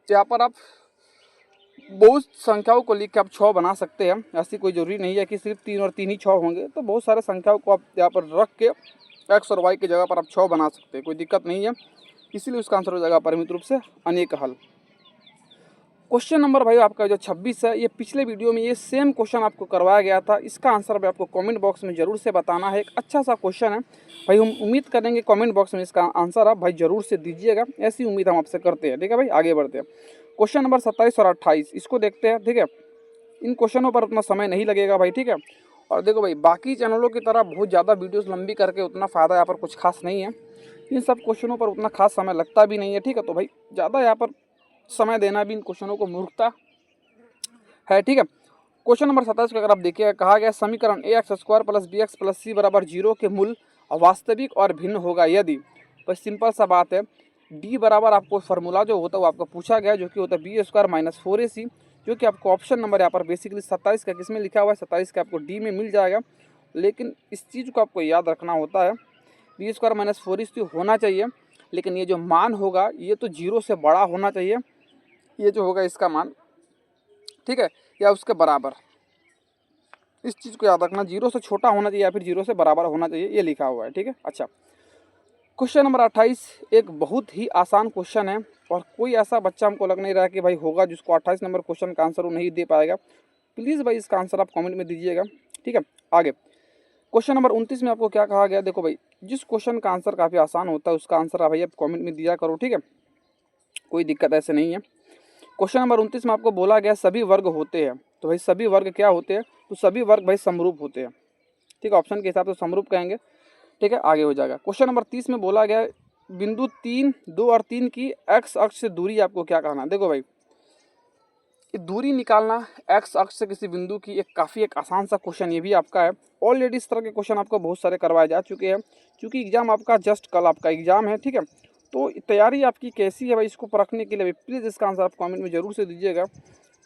यहाँ पर आप बहुत संख्याओं को लिख के आप 6 बना सकते हैं। ऐसी कोई ज़रूरी नहीं है कि सिर्फ 3 और 3 ही 6 होंगे, तो बहुत सारे संख्याओं को आप यहाँ पर रख के x और y की जगह पर आप 6 बना सकते हैं, कोई दिक्कत नहीं है। इसीलिए उसका आंसर हो जाएगा परिमित रूप से अनेक हल। क्वेश्चन नंबर भाई आपका जो 26 है, ये पिछले वीडियो में ये सेम क्वेश्चन आपको करवाया गया था। इसका आंसर भाई आपको कमेंट बॉक्स में ज़रूर से बताना है। एक अच्छा सा क्वेश्चन है भाई, हम उम्मीद करेंगे कमेंट बॉक्स में इसका आंसर आप भाई ज़रूर से दीजिएगा, ऐसी उम्मीद हम आपसे करते हैं। ठीक है भाई, आगे बढ़ते हैं। क्वेश्चन नंबर 27 और 28 इसको देखते हैं। ठीक है, इन क्वेश्चनों पर उतना समय नहीं लगेगा भाई। ठीक है, और देखो भाई, बाकी चैनलों की तरह बहुत ज़्यादा वीडियोस लंबी करके उतना फ़ायदा यहाँ पर कुछ खास नहीं है। इन सब क्वेश्चनों पर उतना खास समय लगता भी नहीं है। ठीक है, तो भाई ज़्यादा यहाँ पर समय देना भी इन क्वेश्चनों को मूर्खता है। ठीक है, क्वेश्चन नंबर 27 का अगर आप देखिएगा, कहा गया समीकरण ax² + bx + c = 0 के मूल वास्तविक और भिन्न होगा यदि। बस सिंपल सा बात है, d बराबर आपको फार्मूला जो होता है वो आपको पूछा गया, जो कि होता है b² - 4ac, जो कि आपको ऑप्शन नंबर यहाँ पर बेसिकली 27 का किस में लिखा हुआ है, 27 का आपको डी में मिल जाएगा। लेकिन इस चीज़ को आपको याद रखना होता है, b² - 4ac होना चाहिए, लेकिन ये जो मान होगा ये तो 0 से बड़ा होना चाहिए, ये जो होगा इसका मान, ठीक है, या उसके बराबर। इस चीज़ को याद रखना, 0 से छोटा होना चाहिए या फिर 0 से बराबर होना चाहिए, ये लिखा हुआ है, ठीक है। अच्छा, क्वेश्चन नंबर 28 एक बहुत ही आसान क्वेश्चन है और कोई ऐसा बच्चा हमको लग नहीं रहा है कि भाई होगा जिसको 28 नंबर क्वेश्चन का आंसर वो नहीं दे पाएगा। प्लीज़ भाई इसका आंसर आप कमेंट में दीजिएगा, ठीक है। आगे क्वेश्चन नंबर 29 में आपको क्या कहा गया, देखो भाई जिस क्वेश्चन का आंसर काफ़ी आसान होता है उसका आंसर भाई आप कमेंट में दिया करो, ठीक है, कोई दिक्कत ऐसे नहीं है। क्वेश्चन नंबर 29 में आपको बोला गया सभी वर्ग होते हैं, तो भाई सभी वर्ग क्या होते हैं, तो सभी वर्ग भाई समरूप होते हैं, ठीक है, ऑप्शन के हिसाब से समरूप कहेंगे, ठीक है। आगे हो जाएगा क्वेश्चन नंबर 30 में बोला गया बिंदु 3, 2 और 3 की एक्स अक्ष से दूरी आपको क्या कहना है। देखो भाई ये दूरी निकालना एक्स अक्ष से किसी बिंदु की एक आसान सा क्वेश्चन ये भी आपका है। ऑलरेडी इस तरह के क्वेश्चन आपको बहुत सारे करवाए जा चुके हैं, क्योंकि एग्जाम आपका जस्ट कल आपका एग्जाम है, ठीक है। तो तैयारी आपकी कैसी है भाई, इसको परखने के लिए भाई प्लीज़ इसका आंसर आप कमेंट में जरूर से दीजिएगा।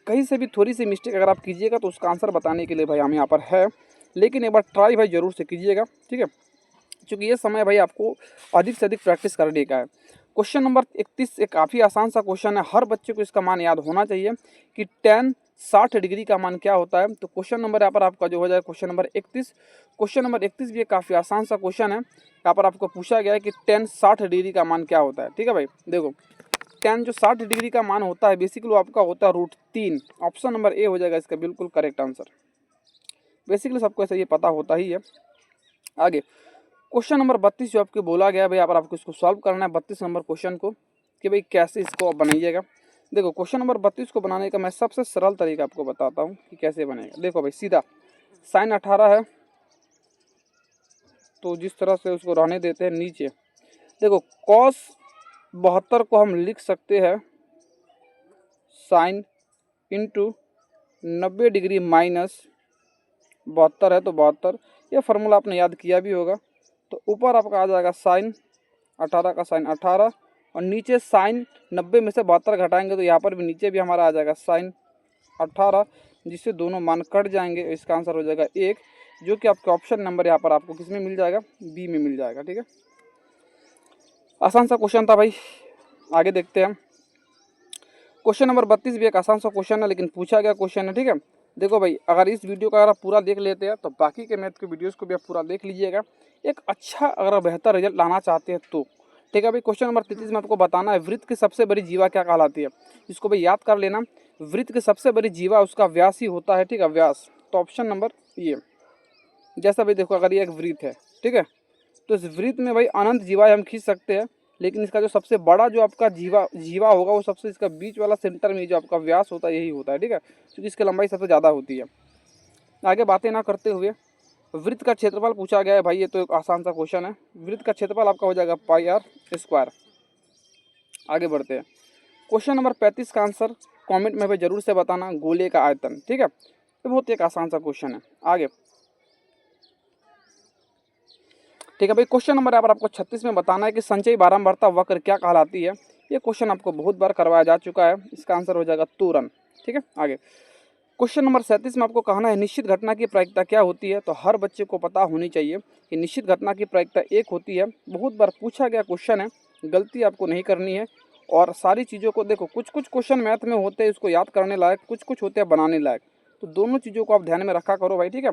कहीं से भी थोड़ी सी मिस्टेक अगर आप कीजिएगा तो उसका आंसर बताने के लिए भाई हम यहाँ पर है, लेकिन एक बार ट्राई भाई जरूर से कीजिएगा, ठीक है, क्योंकि ये समय भाई आपको अधिक से अधिक प्रैक्टिस करने का है। क्वेश्चन नंबर 31 एक काफ़ी आसान सा क्वेश्चन है, हर बच्चे को इसका मान याद होना चाहिए कि tan 60 डिग्री का मान क्या होता है। तो क्वेश्चन नंबर यहाँ पर आपका जो हो जाए क्वेश्चन नंबर 31। क्वेश्चन नंबर 31 भी एक काफ़ी आसान सा क्वेश्चन है, यहाँ पर आपको पूछा गया है कि tan 60 डिग्री का मान क्या होता है, ठीक है भाई। देखो tan जो 60 डिग्री का मान होता है बेसिकली वो आपका होता है √3। ऑप्शन नंबर ए हो जाएगा इसका बिल्कुल करेक्ट आंसर। बेसिकली सबको ऐसा ये पता होता ही है। आगे क्वेश्चन नंबर 32 जो आपको बोला गया भाई यहाँ पर आपको इसको सॉल्व करना है 32 नंबर क्वेश्चन को, कि भाई कैसे इसको आप बनाइएगा। देखो क्वेश्चन नंबर 32 को बनाने का मैं सबसे सरल तरीका आपको बताता हूँ कि कैसे बनेगा। देखो भाई सीधा साइन 18 है, तो जिस तरह से उसको रहने देते हैं नीचे। देखो कॉस 72 को हम लिख सकते हैं साइन इंटू 90 डिग्री माइनस 72 है तो 72, ये फार्मूला आपने याद किया भी होगा। तो ऊपर आपका आ जाएगा साइन 18 का साइन 18 और नीचे साइन 90 में से 72 घटाएंगे तो यहाँ पर भी नीचे भी हमारा आ जाएगा साइन 18, जिससे दोनों मान कट जाएंगे। इसका आंसर हो जाएगा 1, जो कि आपके ऑप्शन नंबर यहाँ पर आपको किस में मिल जाएगा, बी में मिल जाएगा, ठीक है। आसान सा क्वेश्चन था भाई, आगे देखते हैं। क्वेश्चन नंबर 32 भी एक आसान सा क्वेश्चन है लेकिन पूछा गया क्वेश्चन है, ठीक है। देखो भाई अगर इस वीडियो का अगर आप पूरा देख लेते हैं तो बाकी के मैथ के वीडियोस को भी आप पूरा देख लीजिएगा। एक अच्छा अगर बेहतर रिजल्ट लाना चाहते हैं तो, ठीक है भाई। क्वेश्चन नंबर 33 में आपको बताना है वृत्त की सबसे बड़ी जीवा क्या कहलाती है। इसको भाई याद कर लेना, वृत्त की सबसे बड़ी जीवा उसका व्यास ही होता है, ठीक है, व्यास। तो ऑप्शन नंबर ये, जैसा भाई देखो अगर ये एक वृत्त है, ठीक है, तो इस वृत्त में भाई अनंत जीवाएं हम खींच सकते हैं, लेकिन इसका जो सबसे बड़ा जो आपका जीवा होगा वो सबसे इसका बीच वाला सेंटर में जो आपका व्यास होता है यही होता है, ठीक है, क्योंकि इसकी लंबाई सबसे ज़्यादा होती है। आगे बातें ना करते हुए वृत्त का क्षेत्रफल पूछा गया है भाई, ये तो एक आसान सा क्वेश्चन है। वृत्त का क्षेत्रफल आपका हो जाएगा πr²। आगे बढ़ते हैं। क्वेश्चन नंबर 35 का आंसर कमेंट में भाई जरूर से बताना, गोले का आयतन, ठीक है, ये बहुत एक आसान सा क्वेश्चन है। आगे ठीक है भाई, क्वेश्चन नंबर यहाँ पर आपको 36 में बताना है कि संचयी बारंबारता वक्र क्या कहलाती है। ये क्वेश्चन आपको बहुत बार करवाया जा चुका है, इसका आंसर हो जाएगा त्वरण, ठीक है। आगे क्वेश्चन नंबर 37 में आपको कहना है निश्चित घटना की प्रायिकता क्या होती है। तो हर बच्चे को पता होनी चाहिए कि निश्चित घटना की प्रायिकता 1 होती है। बहुत बार पूछा गया क्वेश्चन है, गलती आपको नहीं करनी है। और सारी चीज़ों को देखो, कुछ कुछ क्वेश्चन मैथ में होते हैं इसको याद करने लायक, कुछ कुछ होते हैं बनाने लायक, तो दोनों चीज़ों को आप ध्यान में रखा करो भाई, ठीक है।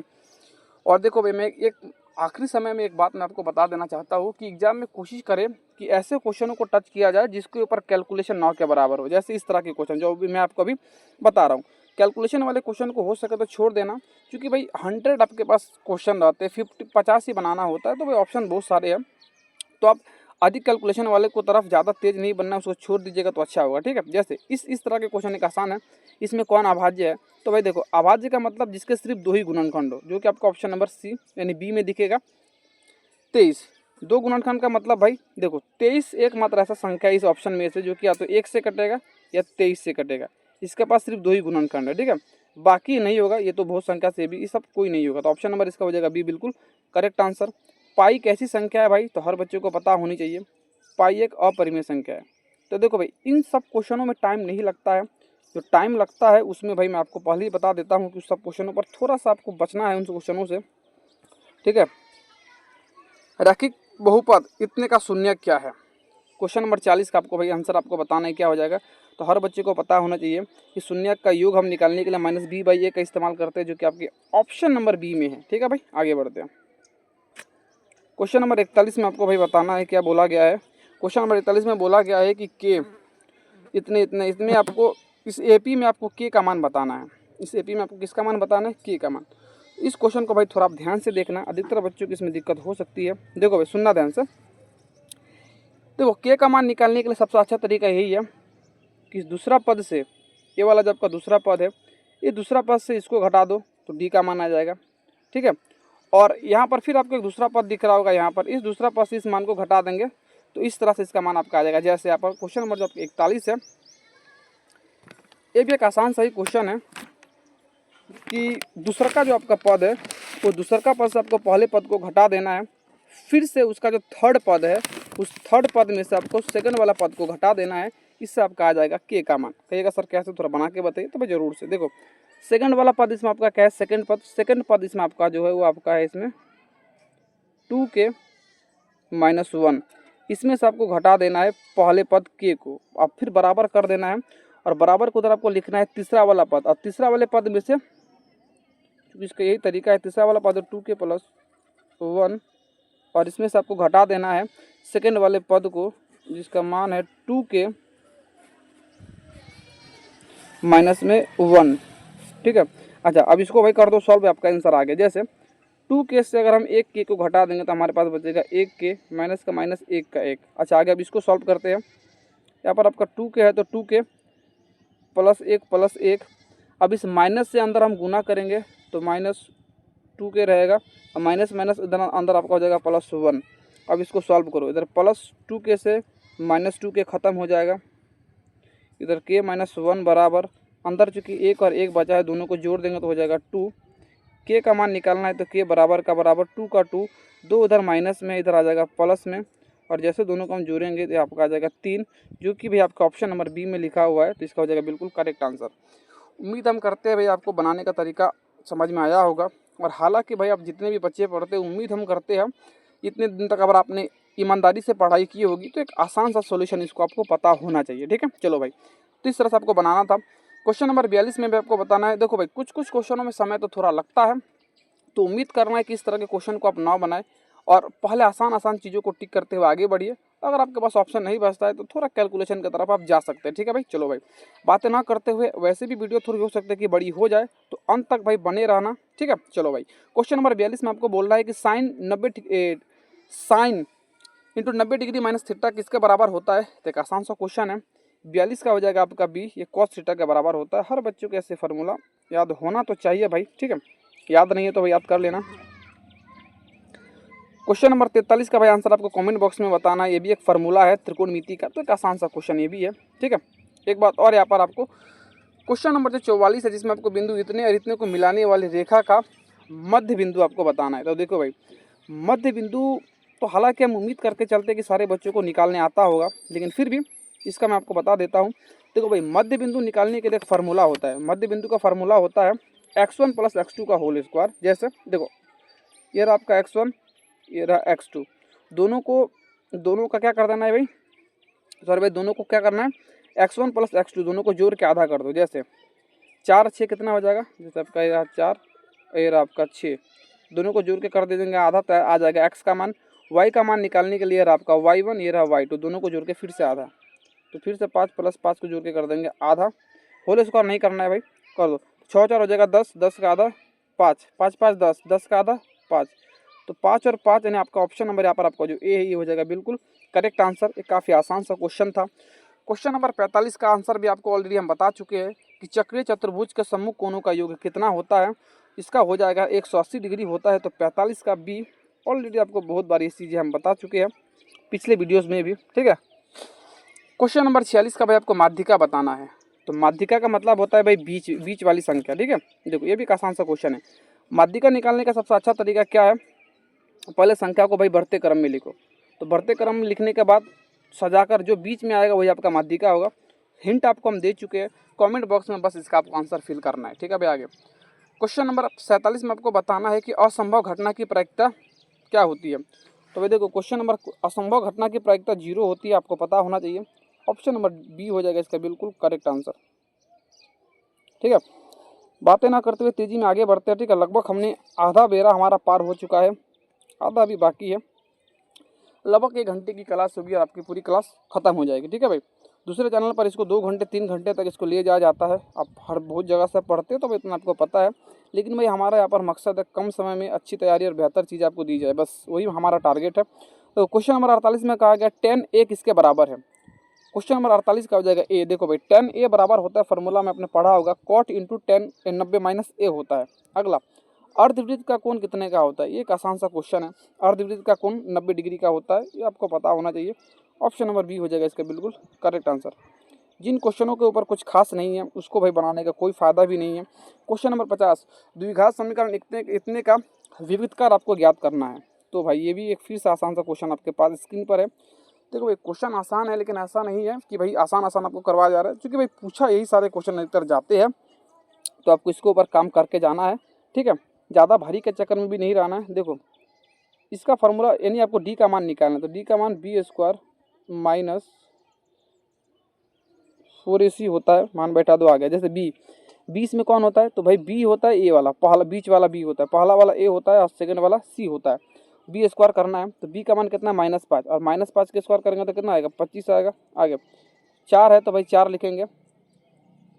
और देखो भाई मैं एक आखिरी समय में एक बात मैं आपको बता देना चाहता हूँ कि एग्जाम में कोशिश करें कि ऐसे क्वेश्चनों को टच किया जाए जिसके ऊपर कैलकुलेशन ना के बराबर हो। जैसे इस तरह के क्वेश्चन जो भी मैं आपको अभी बता रहा हूँ, कैलकुलेशन वाले क्वेश्चन को हो सके तो छोड़ देना, क्योंकि भाई 100 आपके पास क्वेश्चन रहते हैं, 50 ही बनाना होता है, तो भाई ऑप्शन बहुत सारे हैं, तो आप अधिक कैलकुलेशन वाले को तरफ ज़्यादा तेज नहीं बनना, उसको छोड़ दीजिएगा तो अच्छा होगा, ठीक है। जैसे इस तरह के क्वेश्चन एक आसान है, इसमें कौन अभाज्य है। तो भाई देखो अभाज्य का मतलब जिसके सिर्फ 2 ही गुणनखंड हो, जो कि आपका ऑप्शन नंबर सी यानी बी में दिखेगा 23। 2 गुणनखंड का मतलब भाई देखो 23 एकमात्र ऐसा संख्या इस ऑप्शन में से जो कि या तो 1 से कटेगा या 23 से कटेगा, इसके पास सिर्फ 2 ही गुणनखंड है, ठीक है, बाकी नहीं होगा। ये तो बहुत संख्या से भी ये सब कोई नहीं होगा, तो ऑप्शन नंबर इसका हो जाएगा बी बिल्कुल करेक्ट आंसर। पाई कैसी संख्या है भाई, तो हर बच्चे को पता होनी चाहिए, पाई एक अपरिमेय संख्या है। तो देखो भाई इन सब क्वेश्चनों में टाइम नहीं लगता है, जो टाइम लगता है उसमें भाई मैं आपको पहले ही बता देता हूँ कि उस सब क्वेश्चनों पर थोड़ा सा आपको बचना है, उन क्वेश्चनों से, ठीक है। रैखिक बहुपद इतने का शून्य क्या है, क्वेश्चन नंबर 40 का आपको भाई आंसर आपको बताना है क्या हो जाएगा। तो हर बच्चे को पता होना चाहिए कि शून्य का योग हम निकालने के लिए -b/a का इस्तेमाल करते हैं, जो कि आपके ऑप्शन नंबर बी में है। ठीक है भाई, आगे बढ़ते हैं। क्वेश्चन नंबर 41 में आपको भाई बताना है क्या बोला गया है। क्वेश्चन नंबर 41 में बोला गया है कि के इतने इतने इसमें आपको इस एपी में आपको के का मान बताना है। इस एपी में आपको किसका मान बताना है? के का मान। इस क्वेश्चन को भाई थोड़ा आप ध्यान से देखना, अधिकतर बच्चों की इसमें दिक्कत हो सकती है। देखो भाई, सुनना ध्यान से। देखो, के का मान निकालने के लिए सबसे अच्छा तरीका यही है कि दूसरा पद से, ये वाला जो आपका दूसरा पद है, ये दूसरा पद से इसको घटा दो तो डी का मान आ जाएगा। ठीक है, और यहाँ पर फिर आपको एक दूसरा पद दिख रहा होगा, यहाँ पर इस दूसरा पद से इस मान को घटा देंगे तो इस तरह से इसका मान आपका आ जाएगा। जैसे यहाँ पर क्वेश्चन नंबर जो आपका 41 है, ये भी एक आसान सही क्वेश्चन है कि दूसरा का जो आपका पद है, वो दूसरा का पद से आपको पहले पद को घटा देना है, फिर से उसका जो थर्ड पद है, उस थर्ड पद में से आपको सेकंड वाला पद को घटा देना है। इससे आपका आ जाएगा के का मान। कहिएगा सर कैसे, थोड़ा बना के बताइए। तो भाई जरूर से देखो, सेकंड वाला पद इसमें आपका क्या है? सेकंड पद इसमें आपका जो है वो आपका है इसमें 2k - 1। इसमें से आपको घटा देना है पहले पद के को, अब फिर बराबर कर देना है, और बराबर को उधर आपको लिखना है तीसरा वाला पद। और तीसरा वाले पद में से, क्योंकि इसका यही तरीका है, तीसरा वाला पद 2k + 1, और इसमें से आपको घटा देना है सेकंड वाले पद को, जिसका मान है 2k - 1। ठीक है, अच्छा अब इसको भाई कर दो सॉल्व, आपका आंसर आ गया। जैसे 2k से अगर हम 1k को घटा देंगे तो हमारे पास बचेगा 1k माइनस का माइनस 1 का 1। अच्छा आगे अब इसको सॉल्व करते हैं। यहाँ पर आपका 2k है तो 2k + 1 अब इस माइनस से अंदर हम गुना करेंगे तो -2k रहेगा, और माइनस माइनस इधर अंदर आपका हो जाएगा +1। अब इसको सॉल्व करो, इधर +2k से -2k ख़त्म हो जाएगा, इधर k - 1 बराबर, अंदर चूँकि 1 और 1 बचा है, दोनों को जोड़ देंगे तो हो जाएगा 2। के का मान निकालना है तो के बराबर का बराबर 2 का 2, 2 उधर माइनस में, इधर आ जाएगा प्लस में, और जैसे दोनों को हम जोड़ेंगे तो आपका आ जाएगा 3, जो कि भाई आपका ऑप्शन नंबर बी में लिखा हुआ है। तो इसका हो जाएगा बिल्कुल करेक्ट आंसर। उम्मीद हम करते हैं भाई आपको बनाने का तरीका समझ में आया होगा। और हालांकि भाई आप जितने भी बच्चे पढ़ते हैं, उम्मीद हम करते हैं इतने दिन तक अगर आपने ईमानदारी से पढ़ाई की होगी तो एक आसान सा सोल्यूशन इसको आपको पता होना चाहिए। ठीक है, चलो भाई, तो इस तरह से आपको बनाना था। क्वेश्चन नंबर 42 में भी आपको बताना है। देखो भाई, कुछ कुछ क्वेश्चनों में समय तो थोड़ा लगता है, तो उम्मीद करना है कि इस तरह के क्वेश्चन को आप ना बनाएं, और पहले आसान आसान चीज़ों को टिक करते हुए आगे बढ़िए। अगर आपके पास ऑप्शन नहीं बचता है तो थोड़ा कैलकुलेशन की तरफ आप जा सकते हैं। ठीक है भाई, चलो भाई, बातें ना करते हुए, वैसे भी वीडियो थोड़ी हो सकती है कि बड़ी हो जाए, तो अंत तक भाई बने रहना। ठीक है, चलो भाई, क्वेश्चन नंबर 42 में आपको बोल रहा है कि sine into 90 degree minus theta किसके बराबर होता है। तो एक आसान सा क्वेश्चन है। 42 का हो जाएगा आपका बी, ये कॉस थीटा के बराबर होता है। हर बच्चों को ऐसे फार्मूला याद होना तो चाहिए भाई। ठीक है, याद नहीं है तो भाई याद कर लेना। क्वेश्चन नंबर 43 का भाई आंसर आपको कमेंट बॉक्स में बताना है। ये भी एक फार्मूला है त्रिकोणमिति का, तो एक आसान सा क्वेश्चन ये भी है। ठीक है, एक बात और, यहाँ पर आपको क्वेश्चन नंबर जो 44 है, जिसमें आपको बिंदु इतने और इतने को मिलाने वाली रेखा का मध्य बिंदु आपको बताना है। तो देखो भाई, मध्य बिंदु तो हालांकि हम उम्मीद करके चलते हैं कि सारे बच्चों को निकालने आता होगा, लेकिन फिर भी इसका मैं आपको बता देता हूँ। देखो भाई, मध्य बिंदु निकालने के लिए एक फार्मूला होता है। मध्य बिंदु का फार्मूला होता है x1 + x2 का होल स्क्वायर। जैसे देखो, ये रहा आपका x1, ये रहा x2, दोनों का क्या कर देना है भाई, सॉरी भाई, दोनों को क्या करना है, x1 + x2 दोनों को जोड़ के आधा कर दो। जैसे 4 6 कितना हो जाएगा, जैसे आपका ये रहा 4, ये रहा आपका 6, दोनों को जोड़ के कर दे देंगे आधा, तो आ जाएगा x का मान। y का मान निकालने के लिए रहा आपका y1, ये रहा y2, दोनों को जोड़ के फिर से आधा, तो फिर से 5 + 5 को जोड़ के कर देंगे आधा। होल स्क्वायर नहीं करना है भाई, कर दो, 6 4 हो जाएगा 10, 10 का आधा 5, 5 5 10, 10 का आधा 5, तो 5 और 5 यानी आपका ऑप्शन नंबर यहाँ पर आपका जो ए है ये हो जाएगा बिल्कुल करेक्ट आंसर। ये काफ़ी आसान सा क्वेश्चन था। क्वेश्चन नंबर 45 का आंसर भी आपको ऑलरेडी हम बता चुके हैं कि चक्रीय चतुर्भुज के सम्मुख कोणों का योग कितना होता है। इसका हो जाएगा 180 डिग्री होता है। तो 45 का बी, ऑलरेडी आपको बहुत बार ये चीज़ें हम बता चुके हैं पिछले वीडियोज़ में भी। ठीक है, क्वेश्चन नंबर 46 का भाई आपको माध्यिका बताना है। तो माध्यिका का मतलब होता है भाई बीच वाली संख्या। ठीक है, देखो ये भी एक आसान सा क्वेश्चन है। माध्यिका निकालने का सबसे अच्छा तरीका क्या है, पहले संख्या को भाई बढ़ते क्रम में लिखो। तो बढ़ते क्रम में लिखने के बाद सजाकर जो बीच में आएगा वही आपका माध्यिका होगा। हिंट आपको हम दे चुके हैं, कमेंट बॉक्स में बस इसका आपको आंसर फिल करना है। ठीक है भाई, आगे क्वेश्चन नंबर 47 में आपको बताना है कि असंभव घटना की प्रायिकता क्या होती है। तो भाई देखो क्वेश्चन नंबर, असंभव घटना की प्रायिकता 0 होती है, आपको पता होना चाहिए। ऑप्शन नंबर बी हो जाएगा इसका बिल्कुल करेक्ट आंसर। ठीक है, बातें ना करते हुए तेजी में आगे बढ़ते हैं। ठीक है, लगभग हमने आधा बेरा हमारा पार हो चुका है, आधा अभी बाकी है। लगभग 1 घंटे की क्लास होगी और आपकी पूरी क्लास खत्म हो जाएगी। ठीक है भाई, दूसरे चैनल पर इसको 2 घंटे 3 घंटे तक इसको ले जाया जाता है। आप हर बहुत जगह से पढ़ते हो तो भाई इतना आपको पता है, लेकिन भाई हमारा यहाँ पर मकसद है कम समय में अच्छी तैयारी और बेहतर चीज़ आपको दी जाए, बस वही हमारा टारगेट है। तो क्वेश्चन नंबर 48 में कहा गया 10 a किसके बराबर है। क्वेश्चन नंबर 48 का हो जाएगा ए। देखो भाई 10 a बराबर होता है, फॉर्मूला में आपने पढ़ा होगा, कॉट इंटू 10 90 माइनस ए होता है। अगला, अर्धवृत्त का कोण कितने का होता है, ये एक आसान सा क्वेश्चन है। अर्धवृत्त का कोण 90 डिग्री का होता है, ये आपको पता होना चाहिए। ऑप्शन नंबर बी हो जाएगा इसका बिल्कुल करेक्ट आंसर। जिन क्वेश्चनों के ऊपर कुछ खास नहीं है उसको भाई बनाने का कोई फायदा भी नहीं है। क्वेश्चन नंबर 50, द्विघात समीकरण इतने का विविधकार आपको ज्ञात करना है। तो भाई ये भी एक फिर से आसान सा क्वेश्चन आपके पास स्क्रीन पर है। देखो भाई क्वेश्चन आसान है, लेकिन ऐसा नहीं है कि भाई आसान आसान आपको करवाया जा रहा है, क्योंकि भाई पूछा यही सारे क्वेश्चन अधिकतर जाते हैं, तो आपको इसके ऊपर काम करके जाना है। ठीक है, ज़्यादा भारी के चक्कर में भी नहीं रहना है। देखो इसका फार्मूला, यानी आपको डी का मान निकालना है, तो डी का मान बी स्क्वायर माइनस 4ac होता है, मान बैठा दो आ गया। जैसे बी, बीस में कौन होता है, तो भाई बी होता है ए वाला, पहला बीच वाला बी होता है, पहला वाला ए होता है और सेकंड वाला सी होता है। बी स्क्वायर करना है, तो बी का मान कितना, -5, और -5 के स्क्वायर करेंगे तो कितना आएगा, 25 आएगा। आगे 4 है तो भाई 4 लिखेंगे।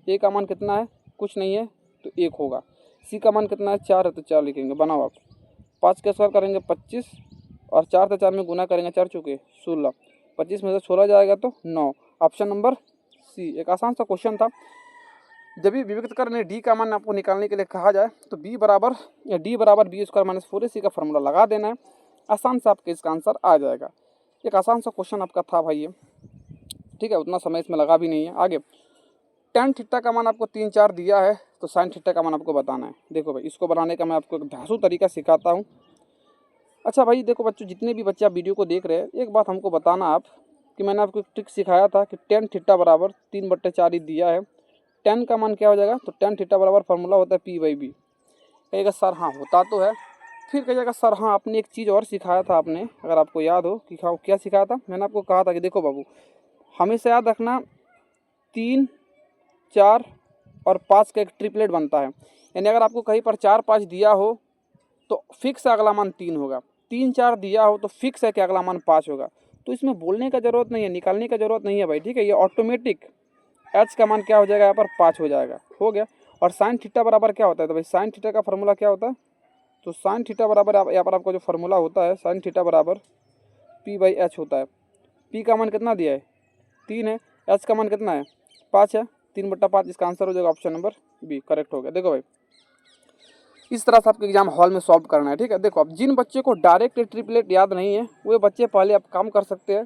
ए का मान कितना है, कुछ नहीं है तो 1 होगा। सी का मान कितना है, 4 है तो 4 लिखेंगे, बनाओ आप। 5 के स्क्वायर करेंगे 25, और 4 से 4 में गुना करेंगे, 4 चुके 16, 25 में से 16 जाएगा तो 9। Option number C. एक आसान सा क्वेश्चन था। जब भी विविधकर ने डी का मान आपको निकालने के लिए कहा जाए तो डी बराबर बी स्क्वायर माइनस 4ac का फॉर्मूला लगा देना है, आसान से आपके इसका आंसर आ जाएगा। एक आसान सा क्वेश्चन आपका था भाई ये। ठीक है, उतना समय इसमें लगा भी नहीं है। आगे tan थीटा का मान आपको 3 4 दिया है, तो sin थीटा का मान आपको बताना है। देखो भाई इसको बनाने का मैं आपको एक धांसू तरीका सिखाता हूँ। अच्छा भाई देखो बच्चों, जितने भी बच्चे आप वीडियो को देख रहे हैं, एक बात हमको बताना आप कि मैंने आपको एक ट्रिक सिखाया था कि tan थीटा बराबर 3/4 ही दिया है। tan का मान क्या हो जाएगा, तो tan थीटा बराबर फार्मूला होता है p/b। कहेगा सर हाँ होता तो है, फिर कहेगा सर हाँ आपने एक चीज़ और सिखाया था, आपने अगर आपको याद हो कि क्या सिखाया था। मैंने आपको कहा था कि देखो बाबू, हमेशा याद रखना 3 4 और 5 का एक ट्रिपलेट बनता है, यानी अगर आपको कहीं पर 4 5 दिया हो तो फिक्स है अगला मान 3 होगा, 3 4 दिया हो तो फिक्स है कि अगला मान 5 होगा। तो इसमें बोलने का ज़रूरत नहीं है, निकालने का ज़रूरत नहीं है भाई। ठीक है, ये ऑटोमेटिक एच का मान क्या हो जाएगा, यहाँ पर 5 हो जाएगा, हो गया। और साइन थीटा बराबर क्या होता है, तो भाई साइन थीटा का फार्मूला क्या होता है, तो साइन थीटा बराबर यहाँ पर आपका जो फार्मूला होता है, साइन थीटा बराबर p/h होता है। p का मान कितना दिया है, 3 है, h का मान कितना है, 5 है, 3/5 इसका आंसर हो जाएगा ऑप्शन नंबर बी, करेक्ट हो गया। देखो भाई इस तरह से आपके एग्जाम हॉल में सॉल्व करना है। ठीक है, देखो अब जिन बच्चे को डायरेक्ट ट्रिपलेट याद नहीं है, वे बच्चे पहले आप काम कर सकते हैं।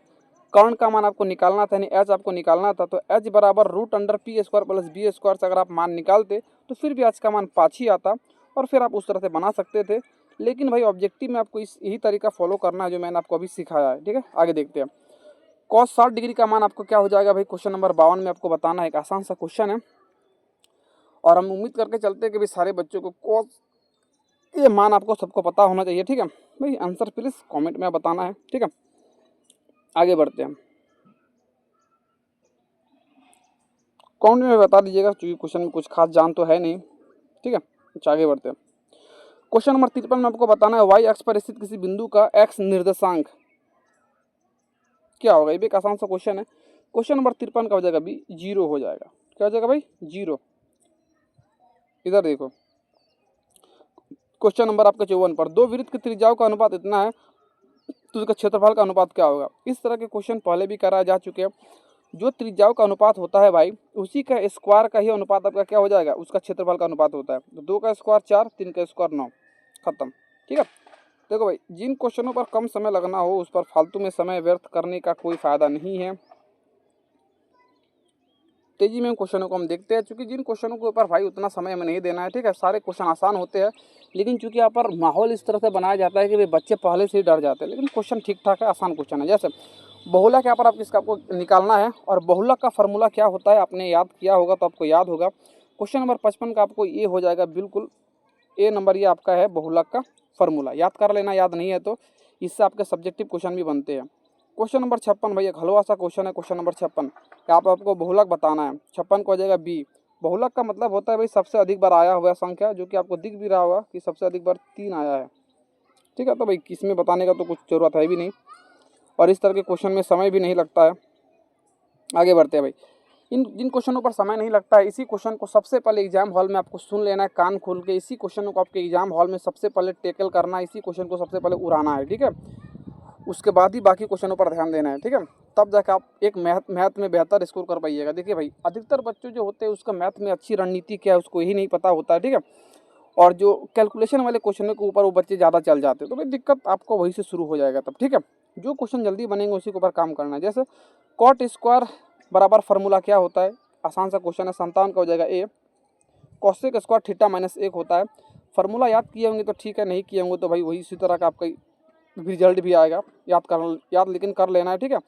कर्ण का मान आपको निकालना था, यानी एच आपको निकालना था, तो एच बराबर √p² प्लस बी स्क्वायर से अगर आप मान निकालते तो फिर भी एच का मान 5 ही आता, और फिर आप उस तरह से बना सकते थे। लेकिन भाई ऑब्जेक्टिव में आपको यही तरीका फॉलो करना है जो मैंने आपको अभी सिखाया है। ठीक है, आगे देखते हैं। cos 60 डिग्री का मान आपको क्या हो जाएगा भाई, क्वेश्चन नंबर 52 में आपको बताना है। एक आसान सा क्वेश्चन है, और हम उम्मीद करके चलते हैं कि भाई सारे बच्चों को cos ये मान आपको सबको पता होना चाहिए। ठीक है भाई, आंसर प्लीज कमेंट में बताना है। ठीक है, आगे बढ़ते हैं, कमेंट में बता दीजिएगा, क्योंकि क्वेश्चन में कुछ खास जान तो है नहीं। ठीक है, अच्छा आगे बढ़ते हैं। क्वेश्चन नंबर 53 में आपको बताना है वाई अक्ष पर स्थित किसी बिंदु का एक्स निर्देशांक क्या होगा। ये भी एक आसान सा क्वेश्चन है। क्वेश्चन नंबर 53 का हो जाएगा बी, 0 हो जाएगा। क्या हो जाएगा भाई, 0। इधर देखो क्वेश्चन नंबर आपका 54 पर, दो वृत्त की त्रिज्याओं का अनुपात इतना है तो उसका क्षेत्रफल का अनुपात क्या होगा। इस तरह के क्वेश्चन पहले भी कराए जा चुके हैं। जो त्रिज्याओं का अनुपात होता है भाई, उसी का स्क्वायर का ही अनुपात आपका क्या हो जाएगा, उसका क्षेत्रफल का अनुपात होता है। तो 2 का स्क्वायर 4, 3 का स्क्वायर 9, खत्म। ठीक है, देखो भाई जिन क्वेश्चनों पर कम समय लगना हो उस पर फालतू में समय व्यर्थ करने का कोई फायदा नहीं है। तेजी में क्वेश्चनों को हम देखते हैं, क्योंकि जिन क्वेश्चनों के ऊपर भाई उतना समय हमें नहीं देना है। ठीक है, सारे क्वेश्चन आसान होते हैं, लेकिन चूंकि यहाँ पर माहौल इस तरह से बनाया जाता है कि भाई बच्चे पहले से ही डर जाते हैं, लेकिन क्वेश्चन ठीक ठाक है, आसान क्वेश्चन है। जैसे बहुलक यहाँ पर आप इसका आपको निकालना है, और बहुलक का फार्मूला क्या होता है आपने याद किया होगा तो आपको याद होगा। क्वेश्चन नंबर 55 का आपको ये हो जाएगा बिल्कुल ए नंबर, ये आपका है बहुलक का फार्मूला, याद कर लेना, याद नहीं है तो इससे आपके सब्जेक्टिव क्वेश्चन भी बनते हैं। क्वेश्चन नंबर 56 भाई एक हलवा सा क्वेश्चन है। क्वेश्चन नंबर 56 कि आपको बहुलक बताना है। 56 को हो जाएगा बी। बहुलक का मतलब होता है भाई सबसे अधिक बार आया हुआ संख्या, जो कि आपको दिख भी रहा होगा कि सबसे अधिक बार 3 आया है। ठीक है, तो भाई इसमें बताने का तो कुछ ज़रूरत है भी नहीं, और इस तरह के क्वेश्चन में समय भी नहीं लगता है। आगे बढ़ते हैं भाई। इन जिन क्वेश्चनों पर समय नहीं लगता है, इसी क्वेश्चन को सबसे पहले एग्जाम हॉल में आपको सुन लेना है कान खोल के। इसी क्वेश्चन को आपके एग्जाम हॉल में सबसे पहले टेकल करना है, इसी क्वेश्चन को सबसे पहले उड़ाना है। ठीक है, उसके बाद ही बाकी क्वेश्चनों पर ध्यान देना है। ठीक है, तब जाकर आप एक मैथ में बेहतर स्कोर कर पाइएगा। देखिए भाई, अधिकतर बच्चों जो होते हैं उसका मैथ में अच्छी रणनीति क्या है उसको यही नहीं पता होता है। ठीक है, और जो कैलकुलेशन वाले क्वेश्चनों के ऊपर वो बच्चे ज़्यादा चल जाते हैं, तो भाई दिक्कत आपको वहीं से शुरू हो जाएगा तब। ठीक है, जो क्वेश्चन जल्दी बनेंगे उसी के ऊपर काम करना है। जैसे कॉट स्क्वायर बराबर फार्मूला क्या होता है, आसान सा क्वेश्चन है। 57 का हो जाएगा ए। कॉसेक स्क्वायर थीटा माइनस 1 होता है। फार्मूला याद किए होंगे तो ठीक है, नहीं किए होंगे तो भाई वही इसी तरह का आपका रिजल्ट भी आएगा। याद लेकिन कर लेना है। ठीक है,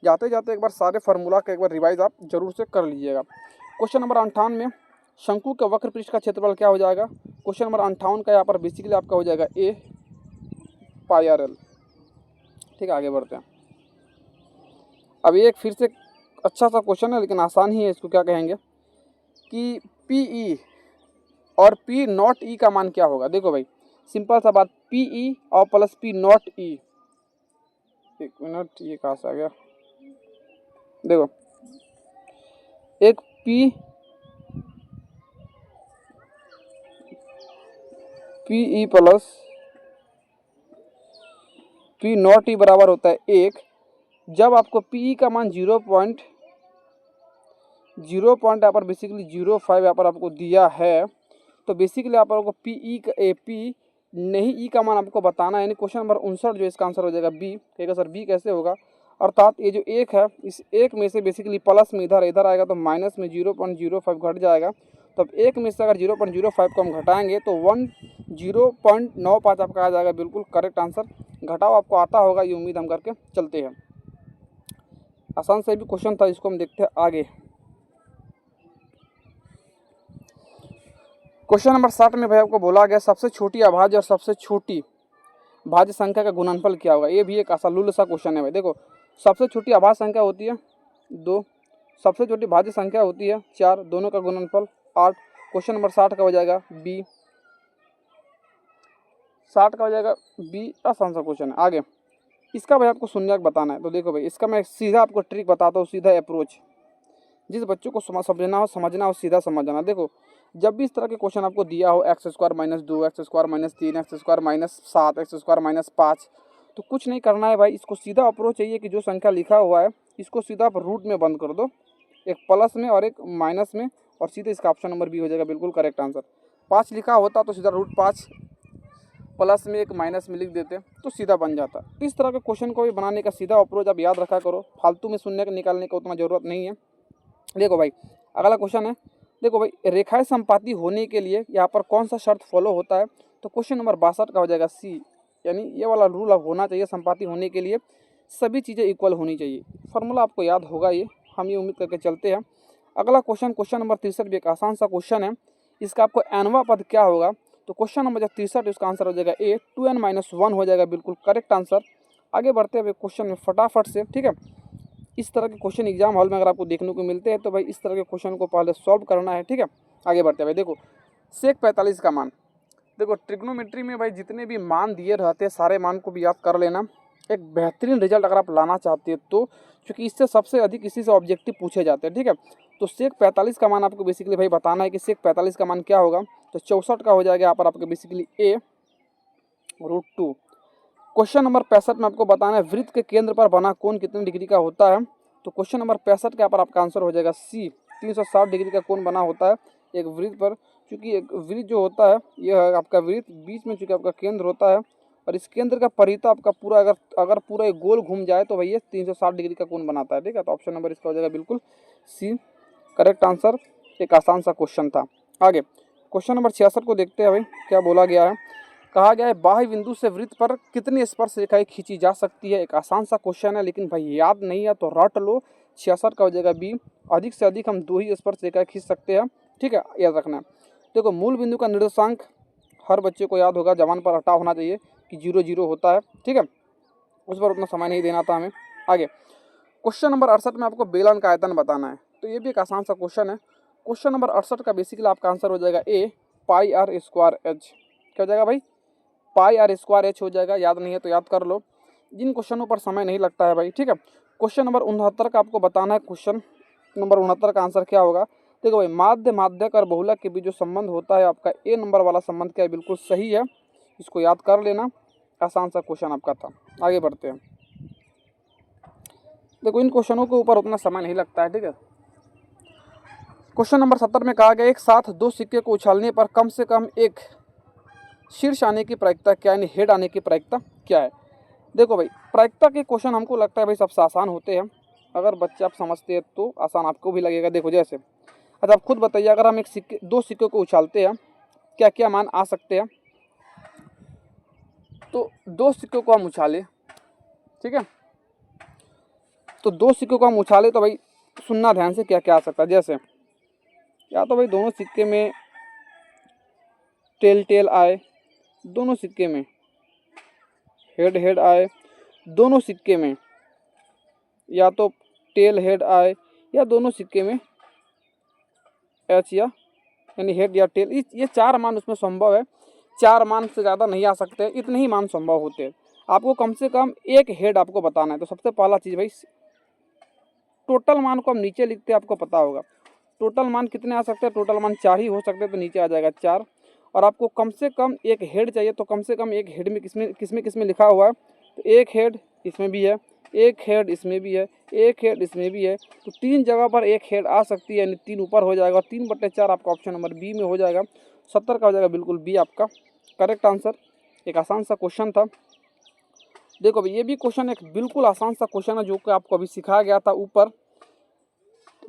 जाते जाते एक बार सारे फार्मूला का एक बार रिवाइज आप जरूर से कर लीजिएगा। क्वेश्चन नंबर 58 में शंकु के वक्र पृष्ठ का क्षेत्रफल क्या हो जाएगा। क्वेश्चन नंबर 58 का यहाँ पर बेसिकली आपका हो जाएगा ए पाई आर एल। ठीक है, आगे बढ़ते हैं। अब एक फिर से अच्छा सा क्वेश्चन है लेकिन आसान ही है। इसको क्या कहेंगे कि पी ई और पी नॉट ई का मान क्या होगा। देखो भाई सिंपल सा बात, पी ई और प्लस पी नॉट ई। एक मिनट, ये कहाँ से आ गया। देखो एक P E plus P naught E बराबर होता है 1। जब आपको पी ई का मान 0.0 यहाँ पर बेसिकली 0.5 यहाँ पर आपको दिया है, तो बेसिकली आप लोगों को पी नहीं ई का मान आपको बताना है। यानी क्वेश्चन नंबर 59 जो इसका आंसर हो जाएगा बी। कहेगा सर बी कैसे होगा, अर्थात ये जो 1 है इस 1 में से बेसिकली प्लस में इधर आएगा तो माइनस में 0.05 घट जाएगा। तो अब 1 में से अगर 0.05 को हम घटाएंगे तो 0.95 आपका आ जाएगा। बिल्कुल करेक्ट आंसर। घटाव आपको आता होगा, ये उम्मीद हम करके चलते हैं। आसान से भी क्वेश्चन था, इसको हम देखते हैं आगे। क्वेश्चन नंबर 60 में भाई आपको बोला गया सबसे छोटी अभाज्य और सबसे छोटी भाज्य संख्या का गुणनफल क्या होगा। ये भी एक आसान सा क्वेश्चन है भाई। देखो सबसे छोटी अभाज्य संख्या होती है 2, सबसे छोटी भाज्य संख्या होती है 4, दोनों का गुणनफल 8। क्वेश्चन नंबर 60 का हो जाएगा बी। 60 का हो जाएगा बी। आसान सा क्वेश्चन है। आगे इसका भाई आपको शून्यक बताना है। तो देखो भाई इसका मैं सीधा आपको ट्रिक बताता हूँ, सीधा अप्रोच। जिस बच्चों को समझना हो सीधा समझना। देखो जब भी इस तरह के क्वेश्चन आपको दिया हो x² - 2, x² - 3, x² - 7, x² - 5, तो कुछ नहीं करना है भाई। इसको सीधा अप्रोच चाहिए कि जो संख्या लिखा हुआ है इसको सीधा आप रूट में बंद कर दो, एक प्लस में और एक माइनस में, और सीधे इसका ऑप्शन नंबर बी हो जाएगा बिल्कुल करेक्ट आंसर। 5 लिखा होता तो सीधा √5 प्लस में एक माइनस में लिख देते तो सीधा बन जाता। इस तरह के क्वेश्चन को भी बनाने का सीधा अप्रोच आप याद रखा करो, फालतू में शून्य निकालने का उतना ज़रूरत नहीं है। देखो भाई अगला क्वेश्चन है। देखो भाई रेखाएं संपाती होने के लिए यहाँ पर कौन सा शर्त फॉलो होता है। तो क्वेश्चन नंबर 62 का हो जाएगा सी। यानी ये वाला रूल अब होना चाहिए, संपाती होने के लिए सभी चीज़ें इक्वल होनी चाहिए। फार्मूला आपको याद होगा, ये हम ये उम्मीद करके चलते हैं। अगला क्वेश्चन नंबर 63 भी एक आसान सा क्वेश्चन है। इसका आपको एनवा पद क्या होगा। तो क्वेश्चन नंबर 63 इसका आंसर हो जाएगा ए 2n - 1 हो जाएगा बिल्कुल करेक्ट आंसर। आगे बढ़ते हुए क्वेश्चन में फटाफट से। ठीक है, इस तरह के क्वेश्चन एग्जाम हॉल में अगर आपको देखने को मिलते हैं तो भाई इस तरह के क्वेश्चन को पहले सॉल्व करना है। ठीक है, आगे बढ़ते हैं भाई। देखो सेक 45 का मान। देखो ट्रिग्नोमेट्री में भाई जितने भी मान दिए रहते हैं सारे मान को भी याद कर लेना। एक बेहतरीन रिजल्ट अगर आप लाना चाहते हैं तो, क्योंकि इससे सबसे अधिक इसी से ऑब्जेक्टिव पूछे जाते हैं। ठीक है, तो सेक 45 का मान आपको बेसिकली भाई बताना है कि सेक 45 का मान क्या होगा। तो 64 का हो जाएगा यहाँ पर आपको बेसिकली ए √2। क्वेश्चन नंबर 65 में आपको बताना है वृत्त के केंद्र पर बना कोण कितने डिग्री का होता है। तो क्वेश्चन नंबर 65 के यहाँ पर आपका आंसर हो जाएगा सी 360 डिग्री का कोण बना होता है एक वृत्त पर। क्योंकि एक वृत्त जो होता है यह है आपका वृत्त, बीच में चूँकि आपका केंद्र होता है और इस केंद्र का परिधि आपका पूरा अगर पूरा एक गोल घूम जाए तो भाई ये 360 डिग्री का कोण बनाता है। ठीक है, तो ऑप्शन नंबर इसका हो जाएगा बिल्कुल सी करेक्ट आंसर। एक आसान सा क्वेश्चन था। आगे क्वेश्चन नंबर 66 को देखते हैं भाई क्या बोला गया है। कहा गया है बाह्य बिंदु से वृत्त पर कितनी स्पर्श रेखाएं खींची जा सकती है। एक आसान सा क्वेश्चन है लेकिन भाई याद नहीं है तो रट लो। 66 का हो जाएगा बी। अधिक से अधिक हम 2 ही स्पर्श रेखाएं खींच सकते हैं। ठीक है, याद रखना है। देखो मूल बिंदु का निर्देशांक हर बच्चे को याद होगा, जवान पर हटा होना चाहिए कि 0 0 होता है। ठीक है, उस पर उतना समय नहीं देना था हमें। आगे क्वेश्चन नंबर 68 में आपको बेलन का आयतन बताना है, तो ये भी एक आसान सा क्वेश्चन है। क्वेश्चन नंबर 68 का बेसिकली आपका आंसर हो जाएगा ए पाई आर स्क्वायर एच। क्या हो जाएगा भाई? पाई आर स्क्वायर एच हो जाएगा। याद नहीं है तो याद कर लो, जिन क्वेश्चनों पर समय नहीं लगता है भाई, ठीक है। क्वेश्चन नंबर 69 का आपको बताना है। क्वेश्चन नंबर 69 का आंसर क्या होगा? देखो भाई, माध्य माध्यक और बहुलक के बीच जो संबंध होता है आपका ए नंबर वाला संबंध क्या है? बिल्कुल सही है, इसको याद कर लेना। आसान सा क्वेश्चन आपका था। आगे बढ़ते हैं। देखो, इन क्वेश्चनों के ऊपर उतना समय नहीं लगता है, ठीक है। क्वेश्चन नंबर 70 में कहा गया एक साथ दो सिक्के को उछालने पर कम से कम एक शीर्ष आने की प्रायिकता क्या है, यानी हेड आने की प्रायिकता क्या है? देखो भाई, प्रायिकता के क्वेश्चन हमको लगता है भाई सबसे आसान होते हैं। अगर बच्चे आप समझते हैं तो आसान आपको भी लगेगा। देखो जैसे, अच्छा आप खुद बताइए, अगर हम दो सिक्के को उछालते हैं, क्या क्या मान आ सकते हैं? तो दो सिक्कों को हम उछाले, ठीक है, तो दो सिक्कों को हम उछाले तो भाई सुनना ध्यान से, क्या क्या आ सकता है। जैसे, या तो भाई दोनों सिक्के में टेल टेल आए, दोनों सिक्के में हेड हेड आए, दोनों सिक्के में या तो टेल हेड आए, या दोनों सिक्के में एच या यानी हेड या टेल। ये चार मान उसमें संभव है। चार मान से ज़्यादा नहीं आ सकते, इतने ही मान संभव होते हैं। आपको कम से कम एक हेड आपको बताना है। तो सबसे पहला चीज़ भाई, टोटल मान को हम नीचे लिखते हैं, आपको पता होगा टोटल मान कितने आ सकते हैं। टोटल मान 4 ही हो सकते हैं, तो नीचे आ जाएगा 4। और आपको कम से कम एक हेड चाहिए, तो कम से कम एक हेड में किसमें लिखा हुआ है? तो एक हेड इसमें भी है, एक हेड इसमें भी है, एक हेड इसमें भी है। तो 3 जगह पर एक हेड आ सकती है, यानी 3 ऊपर हो जाएगा। 3/4 आपका ऑप्शन नंबर बी में हो जाएगा। 70 का हो जाएगा बिल्कुल बी आपका करेक्ट आंसर। एक आसान सा क्वेश्चन था। देखो भाई, ये भी क्वेश्चन एक बिल्कुल आसान सा क्वेश्चन है, जो कि आपको अभी सिखाया गया था। ऊपर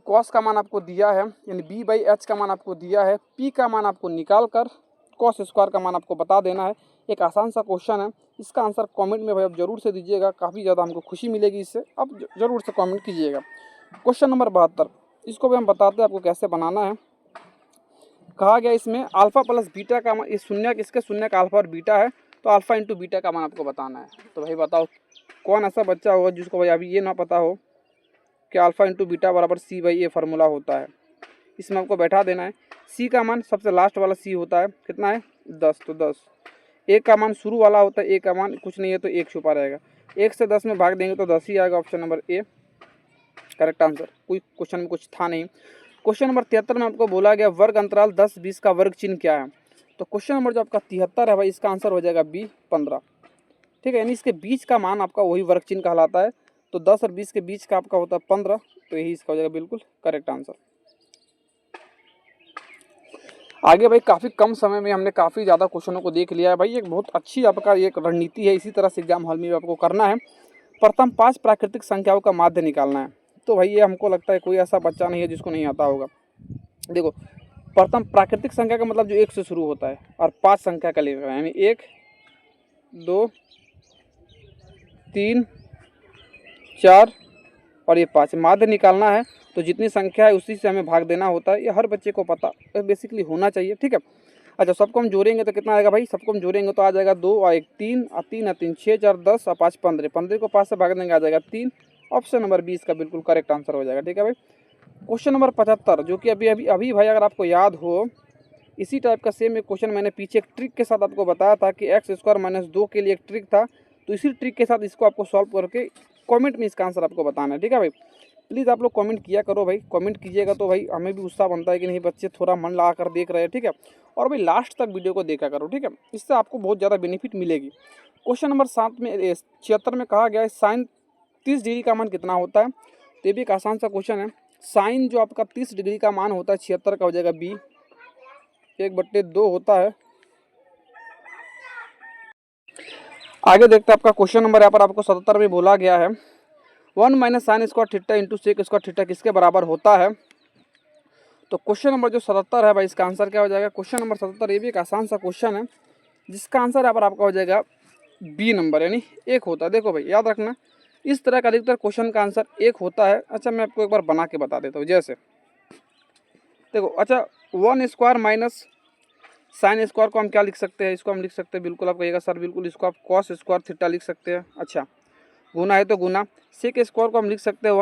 कॉस का मान आपको दिया है, यानी b/h का मान आपको दिया है। p का मान आपको निकाल कर कॉस स्क्वायर का मान आपको बता देना है। एक आसान सा क्वेश्चन है। इसका आंसर कमेंट में भाई आप जरूर से दीजिएगा, काफ़ी ज़्यादा हमको खुशी मिलेगी इससे। आप जरूर से कमेंट कीजिएगा। क्वेश्चन नंबर 72, इसको भी हम बताते हैं आपको कैसे बनाना है। कहा गया इसमें अल्फा प्लस बीटा का मान, इस शून्य इसके शून्य का अल्फा और बीटा है, तो अल्फा इंटू बीटा का मान आपको बताना है। तो भाई बताओ, कौन ऐसा बच्चा होगा जिसको भाई अभी ये ना पता हो कि अल्फा इंटू बीटा बराबर c/a फार्मूला होता है। इसमें आपको बैठा देना है। c का मान सबसे लास्ट वाला c होता है, कितना है? 10। तो 10। a का मान शुरू वाला होता है, a का मान कुछ नहीं है तो 1 छुपा रहेगा। 1 से 10 में भाग देंगे तो 10 ही आएगा। Option number A correct answer. कोई क्वेश्चन में कुछ था नहीं। क्वेश्चन नंबर 73 में आपको बोला गया वर्ग अंतराल 10-20 का वर्ग चिन्ह क्या है? तो क्वेश्चन नंबर जो आपका 73 है भाई, इसका आंसर हो जाएगा बी 15, ठीक है। यानी इसके बीच का मान आपका वही वर्ग चिन्ह कहलाता है। तो 10 और 20 के बीच का आपका होता है 15, तो यही इसका हो जाएगा बिल्कुल करेक्ट आंसर। आगे भाई, काफ़ी कम समय में हमने काफ़ी ज़्यादा क्वेश्चनों को देख लिया है भाई। एक बहुत अच्छी आपका एक रणनीति है, इसी तरह से एग्जाम हॉल में आपको करना है। प्रथम 5 प्राकृतिक संख्याओं का माध्य निकालना है। तो भाई ये हमको लगता है कोई ऐसा बच्चा नहीं है जिसको नहीं आता होगा। देखो, प्रथम प्राकृतिक संख्या का मतलब जो 1 से शुरू होता है और 5 संख्या का लेगा, यानी 1 2 3 4 और ये 5 माध्य निकालना है। तो जितनी संख्या है उसी से हमें भाग देना होता है। ये हर बच्चे को पता बेसिकली होना चाहिए, ठीक है। अच्छा, सबको हम जोड़ेंगे तो कितना आएगा भाई? सबको हम जोड़ेंगे तो आ जाएगा 2 और 1 3 और 3 और 3 6 4 10 और 5 15। 15 को 5 से भाग देंगे आ जाएगा 3। ऑप्शन नंबर 20 का बिल्कुल करेक्ट आंसर हो जाएगा, ठीक है भाई। क्वेश्चन नंबर 75, जो कि अभी भाई अगर आपको याद हो, इसी टाइप का सेम एक क्वेश्चन मैंने पीछे एक ट्रिक के साथ आपको बताया था कि x² - 2 के लिए एक ट्रिक था। तो इसी ट्रिक के साथ इसको आपको सॉल्व करके कमेंट में इसका आंसर आपको बताना है, ठीक है भाई। प्लीज़ आप लोग कमेंट किया करो भाई। कमेंट कीजिएगा तो भाई हमें भी उत्साह बनता है कि नहीं, बच्चे थोड़ा मन लगा कर देख रहे हैं, ठीक है। और भाई लास्ट तक वीडियो को देखा करो, ठीक है। इससे आपको बहुत ज़्यादा बेनिफिट मिलेगी। क्वेश्चन नंबर 76 में कहा गया है साइन 30 डिग्री का मान कितना होता है? तो ये भी एक आसान सा क्वेश्चन है। साइन जो आपका 30 डिग्री का मान होता है 76 का हो जाएगा बी 1/2 होता है। आगे देखते हैं आपका क्वेश्चन नंबर, यहाँ पर आपको 77 में बोला गया है 1 - sine square theta into sec square theta किसके बराबर होता है? तो क्वेश्चन नंबर जो 77 है भाई, इसका आंसर क्या हो जाएगा? क्वेश्चन नंबर 77 ये भी एक आसान सा क्वेश्चन है, जिसका आंसर यहाँ पर आपका हो जाएगा बी नंबर, यानी 1 होता है। देखो भाई याद रखना, इस तरह का अधिकतर क्वेश्चन का आंसर 1 होता है। अच्छा, मैं आपको एक बार बना के बता देता हूँ। जैसे देखो, अच्छा 1² - साइन स्क्वायर को हम क्या लिख सकते हैं? इसको हम लिख सकते हैं, बिल्कुल आप कहिएगा सर बिल्कुल इसको आप कॉस स्क्वायर थीटा लिख सकते हैं। अच्छा, गुना है तो गुना, सेक स्क्वायर को हम लिख सकते हैं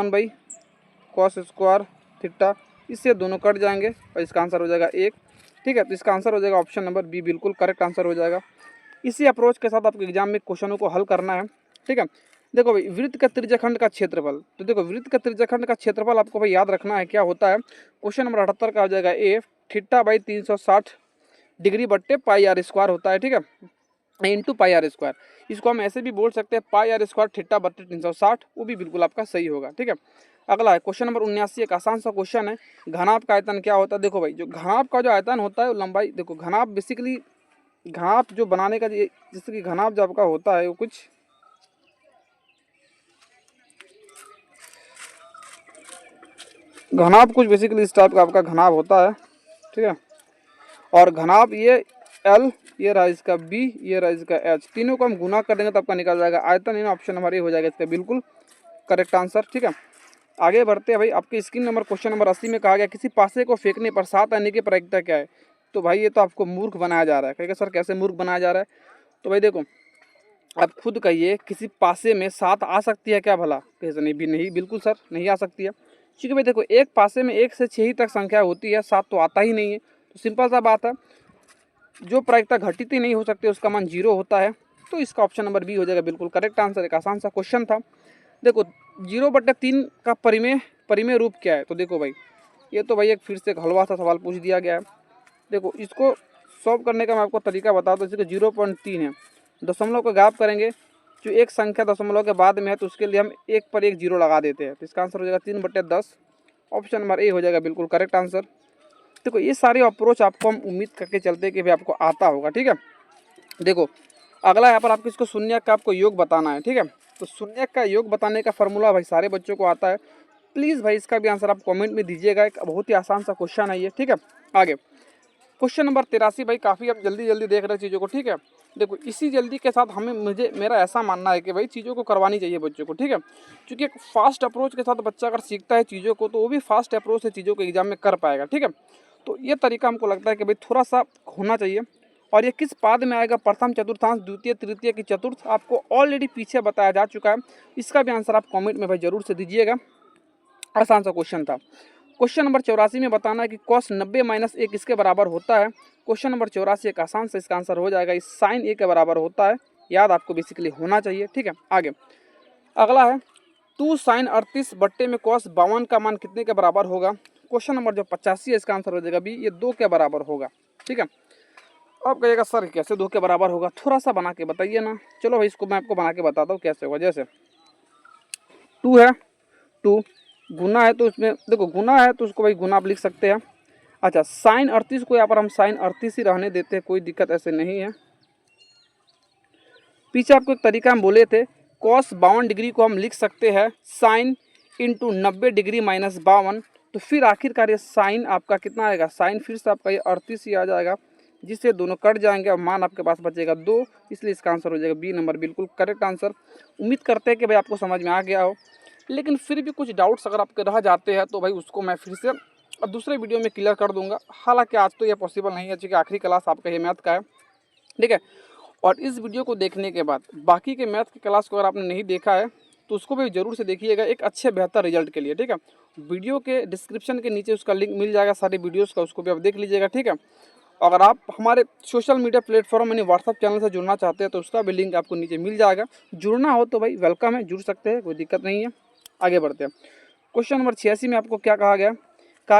1/cos² थीटा, इससे दोनों कट जाएंगे और इसका आंसर हो जाएगा 1। ठीक है, तो इसका आंसर हो जाएगा ऑप्शन नंबर बी, बिल्कुल करेक्ट आंसर हो जाएगा। इसी अप्रोच के साथ आपको एग्जाम में क्वेश्चनों को हल करना है। ठीक है, देखो भाई वृत्त का त्रिज्याखंड का क्षेत्रफल, तो देखो वृत्त का त्रिज्याखंड का क्षेत्रफल आपको भाई याद रखना है क्या होता है। क्वेश्चन नंबर 78 का हो जाएगा ए θ/360 डिग्री बट्टे πr² होता है। ठीक है, इंटू πr²। इसको हम ऐसे भी बोल सकते हैं πr² θ/360, वो भी बिल्कुल आपका सही होगा। ठीक है, अगला है क्वेश्चन नंबर 79, एक आसान सा क्वेश्चन है। घनाभ का आयतन क्या होता है। देखो भाई जो घनाभ का जो आयतन होता है वो लंबाई, देखो घनाभ बेसिकली घनाभ जो बनाने का जैसे कि घनाभ जो आपका होता है वो कुछ घनाभ कुछ बेसिकली इस टाइप का आपका घनाभ होता है। ठीक है, और घनाभ ये L, ये रहा इसका B, ये रहा इसका H, तीनों को हम गुना कर देंगे तो आपका निकल जाएगा आयतन। इन ऑप्शन नंबर ए हो जाएगा इसका बिल्कुल करेक्ट आंसर। ठीक है, आगे बढ़ते हैं भाई। आपके स्क्रीन नंबर क्वेश्चन नंबर 80 में कहा गया किसी पासे को फेंकने पर 7 आने की प्रायिकता क्या है। तो भाई ये तो आपको मूर्ख बनाया जा रहा है। कहेगा सर कैसे मूर्ख बनाया जा रहा है। तो भाई देखो आप खुद कहिए किसी पासे में 7 आ सकती है क्या भला। कैसे नहीं, भी नहीं, बिल्कुल सर नहीं आ सकती है, क्योंकि भाई देखो एक पासे में 1 से 6 ही तक संख्या होती है, 7 तो आता ही नहीं है। तो सिंपल सा बात है, जो प्रायिकता घटित ही नहीं हो सकती उसका मान 0 होता है। तो इसका ऑप्शन नंबर बी हो जाएगा बिल्कुल करेक्ट आंसर। एक आसान सा क्वेश्चन था। देखो 0/3 का परिमेय रूप क्या है। तो देखो भाई ये तो भाई एक फिर से एक हलवा सा सवाल पूछ दिया गया है। देखो इसको सॉल्व करने का मैं आपको तरीका बता दूँ। जैसे कि 0.3 है, दशमलव को गायब करेंगे, जो एक संख्या दशमलव के बाद में है तो उसके लिए हम 1 पर 1 0 लगा देते हैं। तो इसका आंसर हो जाएगा 3/10, ऑप्शन नंबर ए हो जाएगा बिल्कुल करेक्ट आंसर। देखो ये सारे अप्रोच आपको हम उम्मीद करके चलते हैं कि भाई आपको आता होगा। ठीक है, देखो अगला यहाँ पर आपको इसको शून्य का आपको योग बताना है। ठीक है, तो शून्य का योग बताने का फॉर्मूला भाई सारे बच्चों को आता है। प्लीज़ भाई इसका भी आंसर आप कमेंट में दीजिएगा, एक बहुत ही आसान सा क्वेश्चन है ये। ठीक है, आगे क्वेश्चन नंबर 83 भाई काफ़ी आप जल्दी जल्दी देख रहे हैं चीज़ों को। ठीक है, देखो इसी जल्दी के साथ मेरा ऐसा मानना है कि भाई चीज़ों को करवानी चाहिए बच्चों को। ठीक है, क्योंकि एक फास्ट अप्रोच के साथ बच्चा अगर सीखता है चीज़ों को तो वो भी फास्ट अप्रोच से चीज़ों को एग्जाम में कर पाएगा। ठीक है, तो ये तरीका हमको लगता है कि भाई थोड़ा सा होना चाहिए। और ये किस पाद में आएगा, प्रथम चतुर्थांश द्वितीय तृतीय की चतुर्थ, आपको ऑलरेडी पीछे बताया जा चुका है। इसका भी आंसर आप कमेंट में भाई जरूर से दीजिएगा। आसान सा क्वेश्चन था। क्वेश्चन नंबर 84 में बताना है कि cos 90-1 किसके बराबर होता है। क्वेश्चन नंबर 84 एक आसान से इसका आंसर हो जाएगा इस sin a के बराबर होता है। याद आपको बेसिकली होना चाहिए। ठीक है, आगे अगला है 2 sin 38 बट्टे में cos 52 का मान कितने के बराबर होगा। क्वेश्चन नंबर जो 85 है इसका आंसर हो जाएगा बी, ये 2 के बराबर होगा। ठीक है, अब कहिएगा सर कैसे 2 के बराबर होगा, थोड़ा सा बना के बताइए ना। चलो भाई इसको मैं आपको बना के बताता हूँ कैसे होगा। जैसे 2 है, 2 गुना है तो उसमें देखो गुना है तो उसको भाई गुना आप लिख सकते हैं। अच्छा sin 38 को यहाँ पर हम sin 38 ही रहने देते हैं, कोई दिक्कत ऐसे नहीं है। पीछे आपको एक तरीका हम बोले थे, cos 52 डिग्री को हम लिख सकते हैं sin इंटू 90 डिग्री माइनस 52। तो फिर आखिरकार ये साइन आपका कितना आएगा, साइन फिर से आपका ये 38 ही आ जाएगा, जिससे दोनों कट जाएंगे और मान आपके पास बचेगा 2। इसलिए इसका आंसर हो जाएगा बी नंबर, बिल्कुल करेक्ट आंसर। उम्मीद करते हैं कि भाई आपको समझ में आ गया हो, लेकिन फिर भी कुछ डाउट्स अगर आपके रह जाते हैं तो भाई उसको मैं फिर से दूसरे वीडियो में क्लियर कर दूंगा। हालांकि आज तो ये पॉसिबल नहीं है क्योंकि आखिरी क्लास आपका ये मैथ का है। ठीक है, और इस वीडियो को देखने के बाद बाकी के मैथ की क्लास को अगर आपने नहीं देखा है तो उसको भी ज़रूर से देखिएगा एक अच्छे बेहतर रिजल्ट के लिए। ठीक है, वीडियो के डिस्क्रिप्शन के नीचे उसका लिंक मिल जाएगा सारी वीडियोस का, उसको भी आप देख लीजिएगा। ठीक है, अगर आप हमारे सोशल मीडिया प्लेटफॉर्म यानी व्हाट्सअप चैनल से जुड़ना चाहते हैं तो उसका भी लिंक आपको नीचे मिल जाएगा। जुड़ना हो तो भाई वेलकम है, जुड़ सकते हैं, कोई दिक्कत नहीं है। आगे बढ़ते हैं। क्वेश्चन नंबर 86 में आपको क्या कहा गया,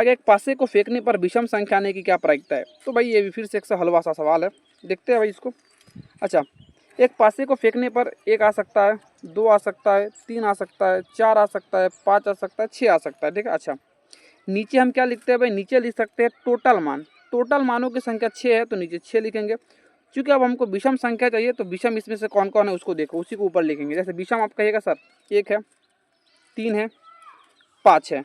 एक पासे को फेंकने पर विषम संख्या आने की क्या प्रायिकता है। तो भाई ये भी फिर से एक हलवा सा सवाल है, देखते हैं भाई इसको। अच्छा, एक पासे को फेंकने पर 1 आ सकता है, 2 आ सकता है, 3 आ सकता है, 4 आ सकता है, 5 आ सकता है, 6 आ सकता है। ठीक है, अच्छा नीचे हम क्या लिखते हैं भाई, नीचे लिख सकते हैं टोटल मान। टोटल मानों की संख्या 6 है तो नीचे 6 लिखेंगे। क्योंकि अब हमको विषम संख्या चाहिए तो विषम इसमें से कौन कौन है उसको देखो, उसी को ऊपर लिखेंगे। जैसे विषम आप कहिएगा सर 1 है, 3 है, 5 है,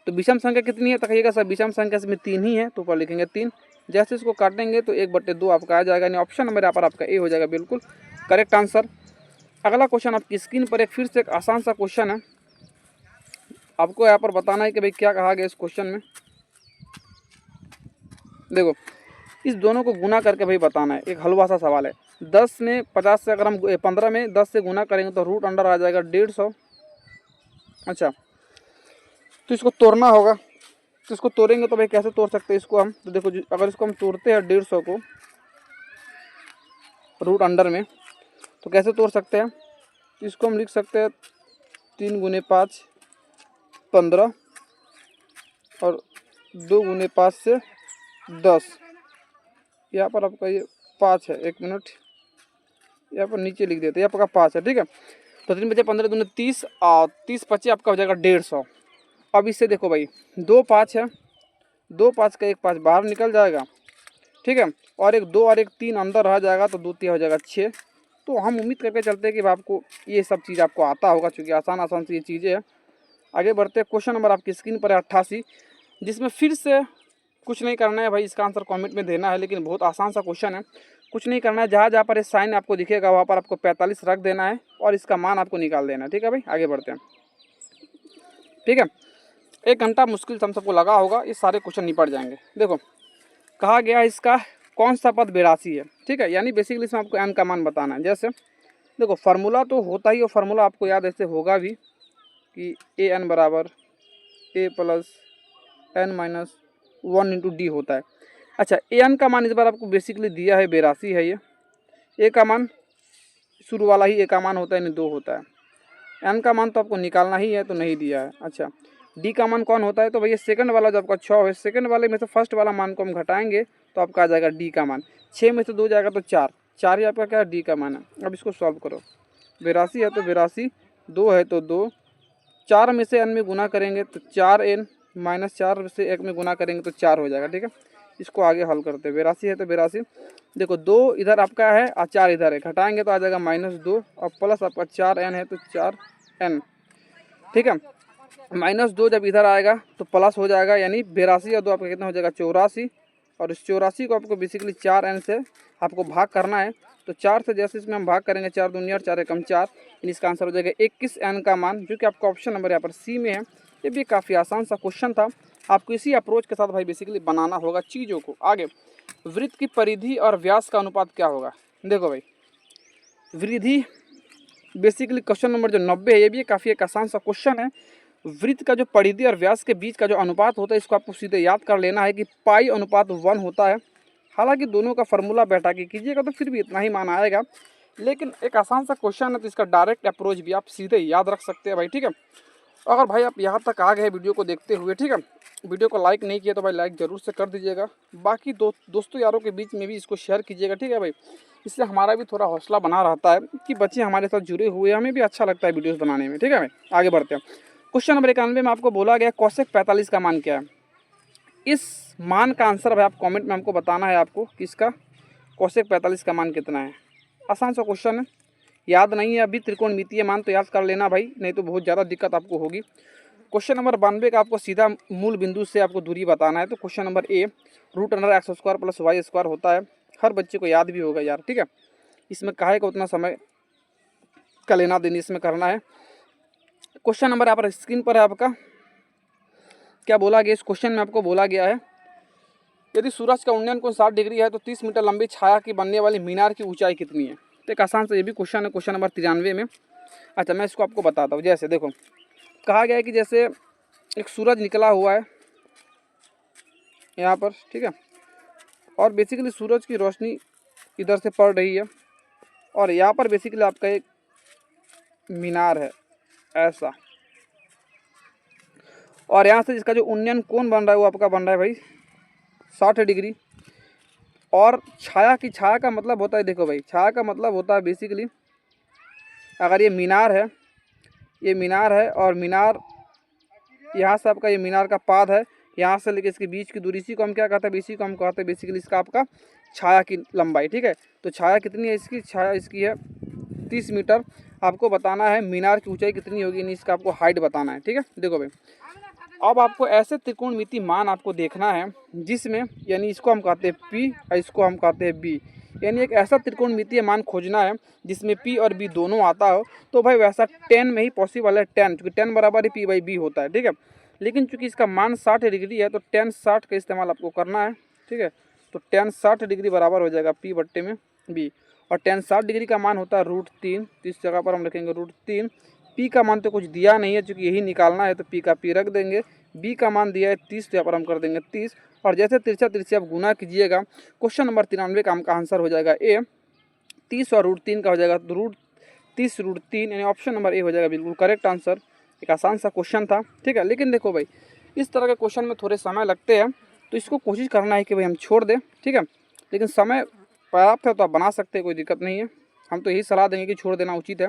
तो विषम संख्या कितनी है तो कहिएगा सर विषम संख्या इसमें 3 ही है तो ऊपर लिखेंगे 3। जैसे इसको काटेंगे तो 1/2 आपका आ जाएगा, यानी ऑप्शन नंबर यहाँ पर आपका ए हो जाएगा, बिल्कुल करेक्ट आंसर। अगला क्वेश्चन आपकी स्क्रीन पर एक फिर से एक आसान सा क्वेश्चन है, आपको यहाँ पर बताना है कि भाई क्या कहा गया इस क्वेश्चन में। देखो इस दोनों को गुना करके भाई बताना है, एक हलवा सा सवाल है। 10 में 50 से अगर हम 15 में 10 से गुना करेंगे तो रूट अंडर आ जाएगा 150। अच्छा, तो इसको तोड़ना होगा। तो इसको तोड़ेंगे तो भाई कैसे तोड़ सकते हैं इसको हम, तो देखो अगर इसको हम तोड़ते हैं 150 को रूट अंडर में, तो कैसे तोड़ सकते हैं। इसको हम लिख सकते हैं 3 गुने 5 15 और 2 गुने 5 से 10। यहाँ पर आपका ये 5 है, 1 मिनट, यहाँ पर नीचे लिख देते हैं, यहाँ पर 5 है, ठीक है। तो 3 बचे 15 दूने 30 और 30 25 आपका हो जाएगा 150। अब इससे देखो भाई 2 5 है, 2 5 का 1 5 बाहर निकल जाएगा, ठीक है, और एक 2 और एक 3 अंदर रह जाएगा, तो 2 3 हो जाएगा 6। तो हम उम्मीद करके चलते हैं कि आपको ये सब चीज़ आपको आता होगा, क्योंकि आसान आसान सी ये चीज़ें हैं। आगे बढ़ते हैं। क्वेश्चन नंबर आपकी स्क्रीन पर है 88, जिसमें फिर से कुछ नहीं करना है भाई, इसका आंसर कमेंट में देना है, लेकिन बहुत आसान सा क्वेश्चन है। कुछ नहीं करना है, जहाँ जहाँ पर ये साइन आपको दिखेगा वहाँ पर आपको 45 रख देना है और इसका मान आपको निकाल देना है, ठीक है भाई। आगे बढ़ते हैं, ठीक है। 1 घंटा मुश्किल से हम सबको लगा होगा, ये सारे क्वेश्चन निपट जाएंगे। देखो कहा गया इसका कौन सा पद 82 है, ठीक है, यानी बेसिकली इसमें आपको एन का मान बताना है। जैसे देखो फार्मूला तो होता ही, और फार्मूला आपको याद ऐसे होगा भी कि ए एन बराबर A plus N minus 1 into D होता है। अच्छा, ए एन का मान इस बार आपको बेसिकली दिया है 82 है ये। ए का मान शुरू वाला ही ए का मान होता है, यानी 2 होता है। एन का मान तो आपको निकालना ही है, तो नहीं दिया है। अच्छा, डी का मान कौन होता है, तो भैया सेकंड वाला जो आपका 6 है, सेकंड वाले में से फर्स्ट वाला मान को हम घटाएंगे तो आपका आ जाएगा डी का मान। 6 में से 2 जाएगा तो 4, 4 ही आपका क्या डी का मान है। अब इसको सॉल्व करो, 82 है तो 82, 2 है तो 2, 4 में से एन में गुना करेंगे तो 4n माइनस 4 से 1 में गुना करेंगे तो 4 हो जाएगा, ठीक है। इसको आगे हल करते हैं। 82 है तो 82, देखो 2 इधर आपका है और 4 इधर है, घटाएंगे तो आ जाएगा -2 और प्लस आपका 4n है तो 4n, ठीक है। -2 जब इधर आएगा तो प्लस हो जाएगा, यानी 82 और 2 आपका कितना हो जाएगा 84, और इस 84 को आपको बेसिकली 4n से आपको भाग करना है। तो 4 से जैसे इसमें हम भाग करेंगे 4 दूनी और 4 एकम 4, इसका आंसर हो जाएगा 21n का मान, जो कि आपका ऑप्शन नंबर यहाँ पर सी में है। ये भी काफ़ी आसान सा क्वेश्चन था, आपको इसी अप्रोच के साथ भाई बेसिकली बनाना होगा चीज़ों को। आगे, वृत्त की परिधि और व्यास का अनुपात क्या होगा। देखो भाई वृद्धि बेसिकली क्वेश्चन नंबर जो 90 है, ये भी काफ़ी एक आसान सा क्वेश्चन है। वृत्त का जो परिधि और व्यास के बीच का जो अनुपात होता है, इसको आपको सीधे याद कर लेना है कि पाई अनुपात 1 होता है। हालांकि दोनों का फॉर्मूला बैठा के कीजिएगा तो फिर भी इतना ही मान आएगा, लेकिन एक आसान सा क्वेश्चन है तो इसका डायरेक्ट अप्रोच भी आप सीधे याद रख सकते हैं भाई, ठीक है। अगर भाई आप यहाँ तक आ गए वीडियो को देखते हुए, ठीक है, वीडियो को लाइक नहीं किया तो भाई लाइक ज़रूर से कर दीजिएगा। बाकी दोस्तों यारों के बीच में भी इसको शेयर कीजिएगा, ठीक है भाई। इससे हमारा भी थोड़ा हौसला बना रहता है कि बच्चे हमारे साथ जुड़े हुए, हमें भी अच्छा लगता है वीडियोस बनाने में, ठीक है भाई। आगे बढ़ते हैं। क्वेश्चन नंबर 91 में आपको बोला गया कोसेक 45 का मान क्या है। इस मान का आंसर भाई आप कमेंट में हमको बताना है आपको कि इसका कोसेक 45 का मान कितना है। आसान सा क्वेश्चन है, याद नहीं है अभी त्रिकोणमितीय मान तो याद कर लेना भाई, नहीं तो बहुत ज़्यादा दिक्कत आपको होगी। क्वेश्चन नंबर 92 का आपको सीधा मूल बिंदु से आपको दूरी बताना है। तो question number A, root under x square plus y square होता है। हर बच्चे को याद भी होगा यार, ठीक है। इसमें काहे का उतना समय का लेना देनी इसमें करना है। क्वेश्चन नंबर यहाँ पर स्क्रीन पर है आपका, क्या बोला गया इस क्वेश्चन में, आपको बोला गया है यदि सूरज का उन्नयन कोण 60 डिग्री है तो 30 मीटर लंबी छाया की बनने वाली मीनार की ऊंचाई कितनी है। तो एक आसान सा ये भी क्वेश्चन है, क्वेश्चन नंबर 93 में। अच्छा, मैं इसको आपको बताता हूँ। जैसे देखो कहा गया है कि जैसे एक सूरज निकला हुआ है यहाँ पर, ठीक है, और बेसिकली सूरज की रोशनी इधर से पड़ रही है, और यहाँ पर बेसिकली आपका एक मीनार है ऐसा, और यहाँ से इसका जो उन्नयन कोण बन रहा है वो आपका बन रहा है भाई 60 डिग्री। और छाया का मतलब होता है, देखो भाई छाया का मतलब होता है बेसिकली, अगर ये मीनार है और मीनार यहाँ से आपका ये मीनार का पाद है, यहाँ से लेके इसके बीच की दूरी, इसी को हम क्या कहते हैं, इसी को हम कहते हैं बेसिकली इसका आपका छाया की लंबाई, ठीक है। तो छाया कितनी है इसकी, छाया इसकी है 30 मीटर। आपको बताना है मीनार की ऊंचाई कितनी होगी, यानी इसका आपको हाइट बताना है, ठीक है। देखो भाई अब आपको ऐसे त्रिकोणमितीय मान आपको देखना है जिसमें, यानी इसको हम कहते हैं P और इसको हम कहते हैं B, यानी एक ऐसा त्रिकोणमितीय मान खोजना है जिसमें P और B दोनों आता हो। तो भाई वैसा 10 में ही पॉसिबल है, 10, क्योंकि 10 बराबर ही P/B होता है, ठीक है। लेकिन चूंकि इसका मान 60 डिग्री है तो 10 60 का इस्तेमाल आपको करना है, ठीक है। तो 10 60 डिग्री बराबर हो जाएगा P/B। और tan 60 डिग्री का मान होता है √3, तो इस जगह पर हम रखेंगे √3। P का मान तो कुछ दिया नहीं है, चूँकि यही निकालना है तो P का P रख देंगे। B का मान दिया है 30, तो यहाँ पर हम कर देंगे 30, और जैसे तिरछा तिरछी आप गुना कीजिएगा, क्वेश्चन नंबर 93 का आपका आंसर हो जाएगा ए। 30 और √3 का हो जाएगा √30 √3, यानी ऑप्शन नंबर ए हो जाएगा बिल्कुल करेक्ट आंसर। एक आसान सा क्वेश्चन था, ठीक है। लेकिन देखो भाई, इस तरह के क्वेश्चन में थोड़े समय लगते हैं, तो इसको कोशिश करना है कि भाई हम छोड़ दें, ठीक है। लेकिन समय पर्याप्त है तो आप बना सकते हैं, कोई दिक्कत नहीं है। हम तो यही सलाह देंगे कि छोड़ देना उचित है।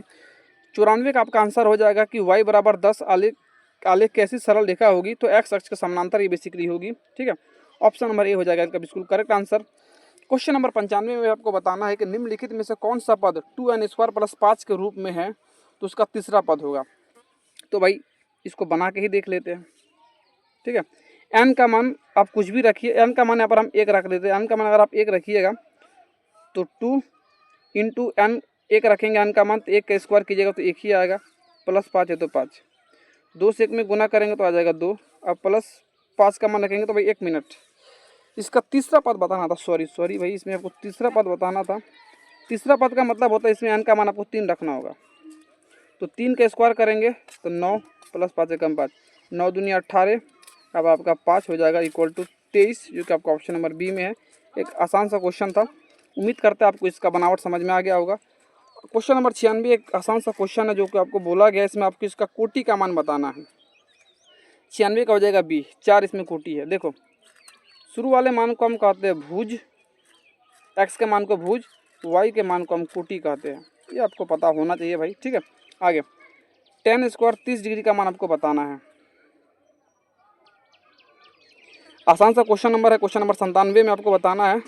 94 का आपका आंसर हो जाएगा कि y बराबर 10 आलेख कैसी सरल रेखा होगी, तो x अक्ष के समानांतर ये बेसिकली होगी, ठीक है। ऑप्शन नंबर ए हो जाएगा इसका बिल्कुल करेक्ट आंसर। क्वेश्चन नंबर 95 में आपको बताना है कि निम्नलिखित में से कौन सा पद 2n² + 5 के रूप में है, तो उसका तीसरा पद होगा। तो भाई इसको बना के ही देख लेते हैं, ठीक है। n का मान आप कुछ भी रखिए, n का मान यहाँ पर हम 1 रख देते हैं। n का मान अगर आप 1 रखिएगा तो 2 × n 1 रखेंगे, n का मान, तो 1 का स्क्वायर कीजिएगा तो 1 ही आएगा, +5 है तो 5, 2 से 1 में गुना करेंगे तो आ जाएगा 2, अब +5 का मान रखेंगे तो भाई 1 मिनट, इसका तीसरा पद बताना था। सॉरी भाई, इसमें आपको तीसरा पद बताना था। तीसरा पद का मतलब होता है इसमें n का मान आपको 3 रखना होगा, तो 3 का स्क्वायर करेंगे तो 9 +5 = 5, 9 दूनी 18, अब आपका 5 हो जाएगा = 23, जो कि आपका ऑप्शन नंबर बी में है। एक आसान सा क्वेश्चन था, उम्मीद करते हैं आपको इसका बनावट समझ में आ गया होगा। क्वेश्चन नंबर 96 एक आसान सा क्वेश्चन है जो कि आपको बोला गया है, इसमें आपको इसका कोटि का मान बताना है। 96 का हो जाएगा बी, 4 इसमें कोटि है। देखो, शुरू वाले मान को हम कहते हैं भुज, x के मान को भुज, y के मान को हम कोटि कहते हैं, ये आपको पता होना चाहिए भाई, ठीक है। आगे tan² 30 डिग्री का मान आपको बताना है। आसान सा क्वेश्चन नंबर है। क्वेश्चन नंबर 97 में आपको बताना है,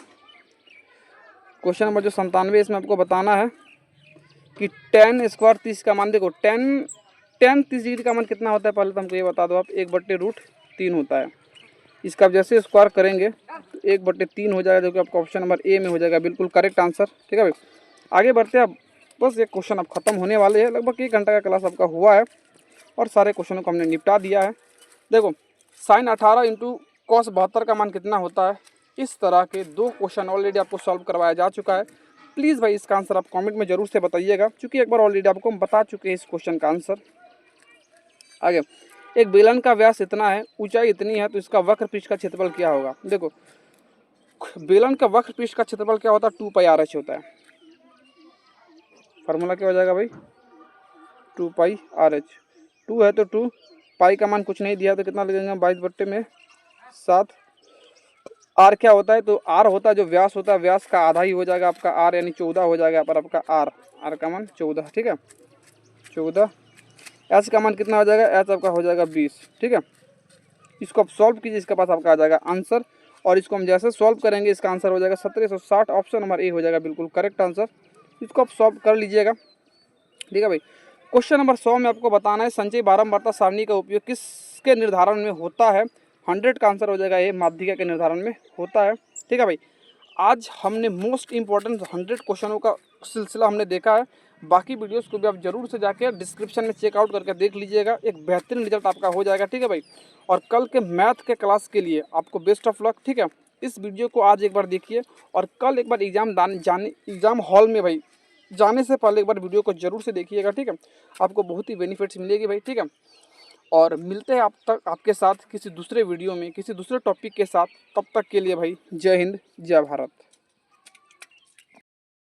क्वेश्चन नंबर जो 97 इसमें आपको बताना है कि tan² 30 का मान, देखो tan 30 डिग्री का मान कितना होता है, पहले तो हमको ये बता दो आप, 1/√3 होता है। इसका आप जैसे स्क्वायर करेंगे तो 1/3 हो जाएगा, जो कि आपका ऑप्शन नंबर ए में हो जाएगा बिल्कुल करेक्ट आंसर, ठीक है भाई। आगे बढ़ते हैं, बस ये क्वेश्चन अब खत्म होने वाले हैं। लगभग 1 घंटा का क्लास आपका हुआ है और सारे क्वेश्चनों को हमने निपटा दिया है। देखो, sin 18 × cos 72 का मान कितना होता है, इस तरह के 2 क्वेश्चन ऑलरेडी आपको सॉल्व करवाया जा चुका है। प्लीज़ भाई इसका आंसर आप कमेंट में जरूर से बताइएगा, क्योंकि एक बार ऑलरेडी आपको हम बता चुके हैं इस क्वेश्चन का आंसर। आगे, एक बेलन का व्यास इतना है, ऊंचाई इतनी है, तो इसका वक्र पृष्ठ का क्षेत्रफल क्या होगा। देखो, बेलन का वक्र पृष्ठ का क्षेत्रफल क्या होता है, 2πr(h) होता है। फार्मूला क्या हो जाएगा भाई, 2πr(h). 2 है तो 2, पाई का मान कुछ नहीं दिया तो कितना लगेगा, 22/7। आर क्या होता है, तो आर होता है जो व्यास होता है, व्यास का आधा ही हो जाएगा आपका आर, यानी 14 हो जाएगा पर आपका आर का मान 14, ठीक है, 14। एच का मान कितना हो जाएगा, एच आपका हो जाएगा 20, ठीक है। इसको आप सॉल्व कीजिए, इसके पास आपका आ जाएगा आंसर, और इसको हम जैसे सॉल्व करेंगे इसका आंसर हो जाएगा 1760, ऑप्शन नंबर ए हो जाएगा बिल्कुल करेक्ट आंसर। इसको आप सॉल्व कर लीजिएगा, ठीक है भाई। क्वेश्चन नंबर 100 में आपको बताना है संचयी बारंबारता सारणी का उपयोग किसके निर्धारण में होता है। 100 का आंसर हो जाएगा ये, माध्यिका के निर्धारण में होता है, ठीक है भाई। आज हमने मोस्ट इंपॉर्टेंट 100 क्वेश्चनों का सिलसिला हमने देखा है। बाकी वीडियोस को भी आप जरूर से जाके डिस्क्रिप्शन में चेकआउट करके देख लीजिएगा, एक बेहतरीन रिजल्ट आपका हो जाएगा, ठीक है भाई। और कल के मैथ के क्लास के लिए आपको बेस्ट ऑफ लक, ठीक है। इस वीडियो को आज एक बार देखिए, और कल एक बार एग्जाम हॉल में भाई जाने से पहले एक बार वीडियो को जरूर से देखिएगा, ठीक है। आपको बहुत ही बेनिफिट्स मिलेगी भाई, ठीक है। और मिलते हैं आपके साथ किसी दूसरे वीडियो में किसी दूसरे टॉपिक के साथ। तब तक के लिए भाई जय हिंद, जय भारत।